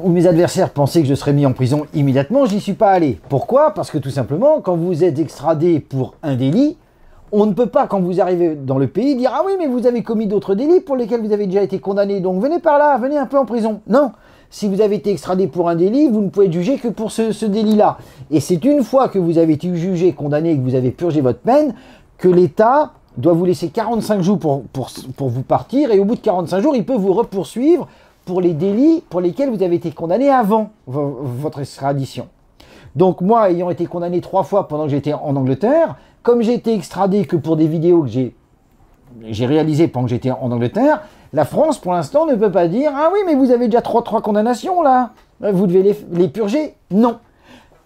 mes adversaires pensaient que je serais mis en prison immédiatement, j'y suis pas allé. Pourquoi? Parce que tout simplement, quand vous êtes extradé pour un délit, on ne peut pas, quand vous arrivez dans le pays, dire « Ah oui, mais vous avez commis d'autres délits pour lesquels vous avez déjà été condamné, donc venez par là, venez un peu en prison. » Non, si vous avez été extradé pour un délit, vous ne pouvez être jugé que pour ce délit-là. Et c'est une fois que vous avez été jugé, condamné, et que vous avez purgé votre peine, que l'État doit vous laisser 45 jours pour vous partir, et au bout de 45 jours, il peut vous repoursuivre pour les délits pour lesquels vous avez été condamné avant votre extradition. Donc moi, ayant été condamné 3 fois pendant que j'étais en Angleterre, comme j'ai été extradé que pour des vidéos que j'ai réalisées pendant que j'étais en Angleterre, la France, pour l'instant, ne peut pas dire « Ah oui, mais vous avez déjà 3 condamnations, là. Vous devez les purger. » Non.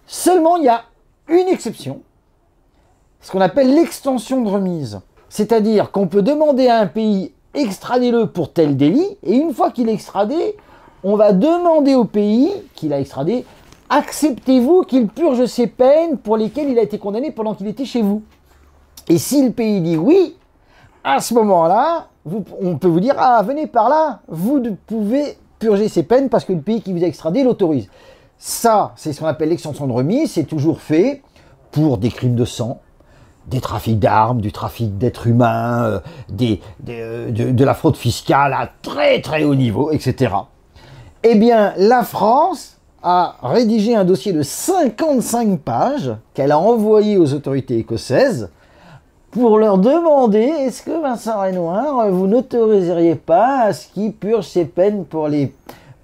Seulement, il y a une exception, ce qu'on appelle l'extension de remise. C'est-à-dire qu'on peut demander à un pays « Extradez-le pour tel délit » et une fois qu'il est extradé, on va demander au pays qu'il a extradé « Acceptez-vous qu'il purge ses peines pour lesquelles il a été condamné pendant qu'il était chez vous ?» Et si le pays dit « Oui », à ce moment-là, on peut vous dire « Ah, venez par là, vous pouvez purger ces peines parce que le pays qui vous a extradé l'autorise. » Ça, c'est ce qu'on appelle l'extension de remise, c'est toujours fait pour des crimes de sang, des trafics d'armes, du trafic d'êtres humains, de la fraude fiscale à très très haut niveau, etc. Eh bien, la France a rédigé un dossier de 55 pages qu'elle a envoyé aux autorités écossaises pour leur demander est-ce que Vincent Renoir, vous n'autoriseriez pas à ce qu'il purge ses peines pour les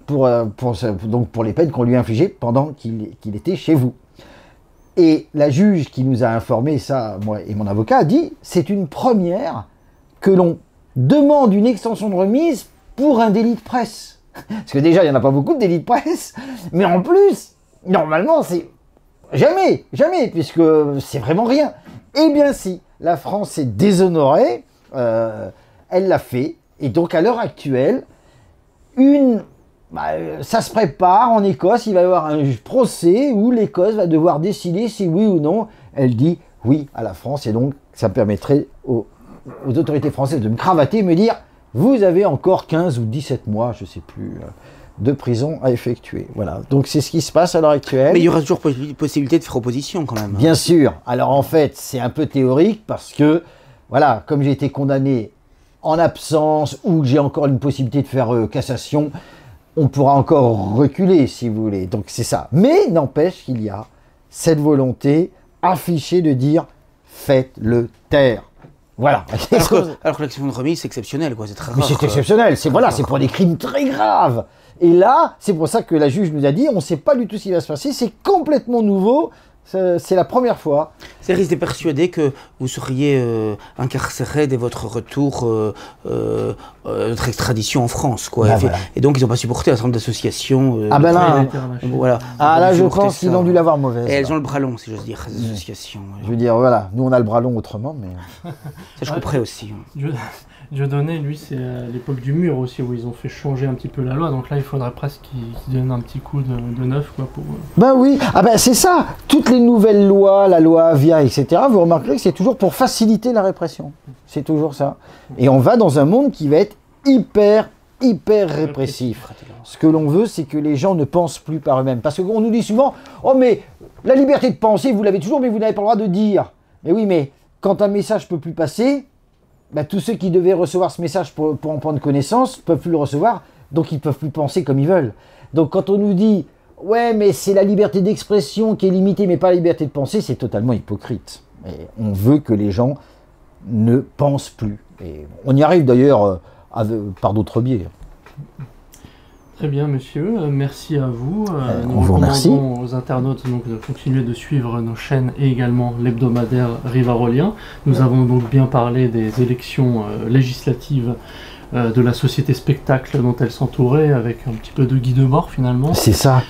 peines qu'on lui a infligées pendant qu'il était chez vous. Et la juge qui nous a informé ça, moi et mon avocat, a dit c'est une première que l'on demande une extension de remise pour un délit de presse. Parce que déjà, il n'y en a pas beaucoup de délits de presse, mais en plus, normalement, c'est jamais, puisque c'est vraiment rien. Eh bien si, la France est déshonorée, elle l'a fait, et donc à l'heure actuelle, ça se prépare en Écosse, il va y avoir un procès où l'Écosse va devoir décider si oui ou non elle dit oui à la France, et donc ça permettrait aux autorités françaises de me cravater et me dire vous avez encore 15 ou 17 mois, je ne sais plus, de prison à effectuer. Voilà, donc c'est ce qui se passe à l'heure actuelle. Mais il y aura toujours possibilité de faire opposition quand même. Bien sûr. Alors en fait, c'est un peu théorique parce que, voilà, comme j'ai été condamné en absence ou que j'ai encore une possibilité de faire cassation, on pourra encore reculer si vous voulez. Donc c'est ça. Mais n'empêche qu'il y a cette volonté affichée de dire faites-le taire. Voilà. Alors que l'action de remise, c'est exceptionnel, quoi. C'est très rare. Mais c'est exceptionnel. C'est pour des crimes très graves. Et là, c'est pour ça que la juge nous a dit, on ne sait pas du tout ce qui va se passer. C'est complètement nouveau. C'est la première fois. C'est risque de persuader que vous seriez incarcéré dès votre retour, votre extradition en France, quoi. Voilà. Et donc ils n'ont pas supporté un certain nombre d'associations. Voilà. Là, je pense qu'ils ont dû l'avoir mauvaise. Et elles ont le bras long, si j'ose dire, ces associations. Je veux dire, voilà, nous on a le bras long autrement, mais. Ça, je comprends aussi. Dieudonné, lui, c'est à l'époque du mur aussi, où ils ont fait changer un petit peu la loi. Donc là, il faudrait presque qu'ils donnent un petit coup de neuf, quoi, pour... Ben oui, c'est ça. Toutes les nouvelles lois, la loi Avia, etc., vous remarquerez que c'est toujours pour faciliter la répression. C'est toujours ça. Et on va dans un monde qui va être hyper répressif. Ce que l'on veut, c'est que les gens ne pensent plus par eux-mêmes. Parce qu'on nous dit souvent, oh mais la liberté de penser, vous l'avez toujours, mais vous n'avez pas le droit de dire. Mais oui, mais quand un message ne peut plus passer, tous ceux qui devaient recevoir ce message pour en prendre connaissance ne peuvent plus le recevoir, donc ils ne peuvent plus penser comme ils veulent. Donc quand on nous dit « ouais, mais c'est la liberté d'expression qui est limitée, mais pas la liberté de penser », c'est totalement hypocrite. Et on veut que les gens ne pensent plus. Et on y arrive d'ailleurs par d'autres biais. Très bien, monsieur. Merci à vous. On vous remercie. Nous recommandons aux internautes donc, de continuer de suivre nos chaînes et également l'hebdomadaire Rivarolien. Nous avons donc bien parlé des élections législatives de la société spectacle dont elle s'entourait, avec un petit peu de Guy Debord finalement. C'est ça.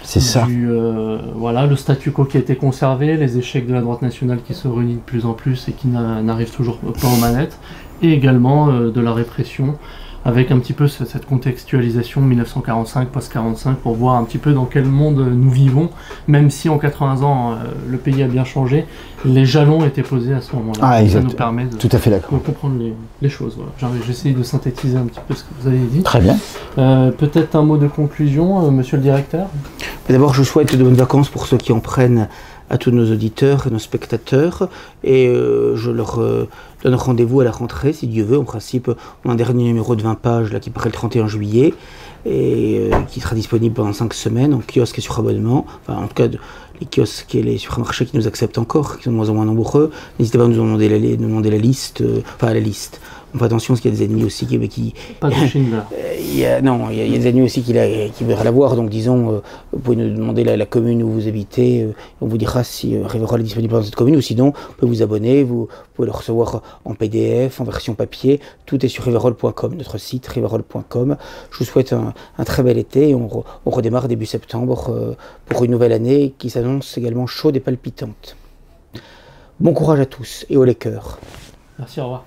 Voilà, le statu quo qui a été conservé, les échecs de la droite nationale qui se réunit de plus en plus et qui n'arrive toujours pas aux manettes, et également de la répression, avec un petit peu cette contextualisation 1945, post-45, pour voir un petit peu dans quel monde nous vivons, même si en 80 ans le pays a bien changé, les jalons étaient posés à ce moment-là. Ça nous permet de comprendre les choses. Voilà. J'ai essayé de synthétiser un petit peu ce que vous avez dit. Très bien. Peut-être un mot de conclusion, monsieur le directeur. D'abord, je souhaite de bonnes vacances pour ceux qui en prennent à tous nos auditeurs et nos spectateurs, et je leur donne rendez-vous à la rentrée, si Dieu veut. En principe, on a un dernier numéro de 20 pages là, qui paraît le 31 juillet, et qui sera disponible pendant 5 semaines en kiosque et sur abonnement. Enfin, en tout cas, les kiosques et les supermarchés qui nous acceptent encore, qui sont de moins en moins nombreux. N'hésitez pas à nous demander la liste, la liste. On fait attention parce qu'il y a des ennemis aussi qui pas de Schindler. Il y a des ennemis aussi qui voudraient l'avoir. Donc disons, vous pouvez nous demander la commune où vous habitez. On vous dira si Rivarol est disponible dans cette commune, ou sinon vous pouvez vous abonner. Vous pouvez le recevoir en PDF, en version papier. Tout est sur rivarol.com, notre site rivarol.com. Je vous souhaite un très bel été. Et on redémarre début septembre pour une nouvelle année qui s'annonce également chaude et palpitante. Bon courage à tous et haut les cœurs. Merci, au revoir.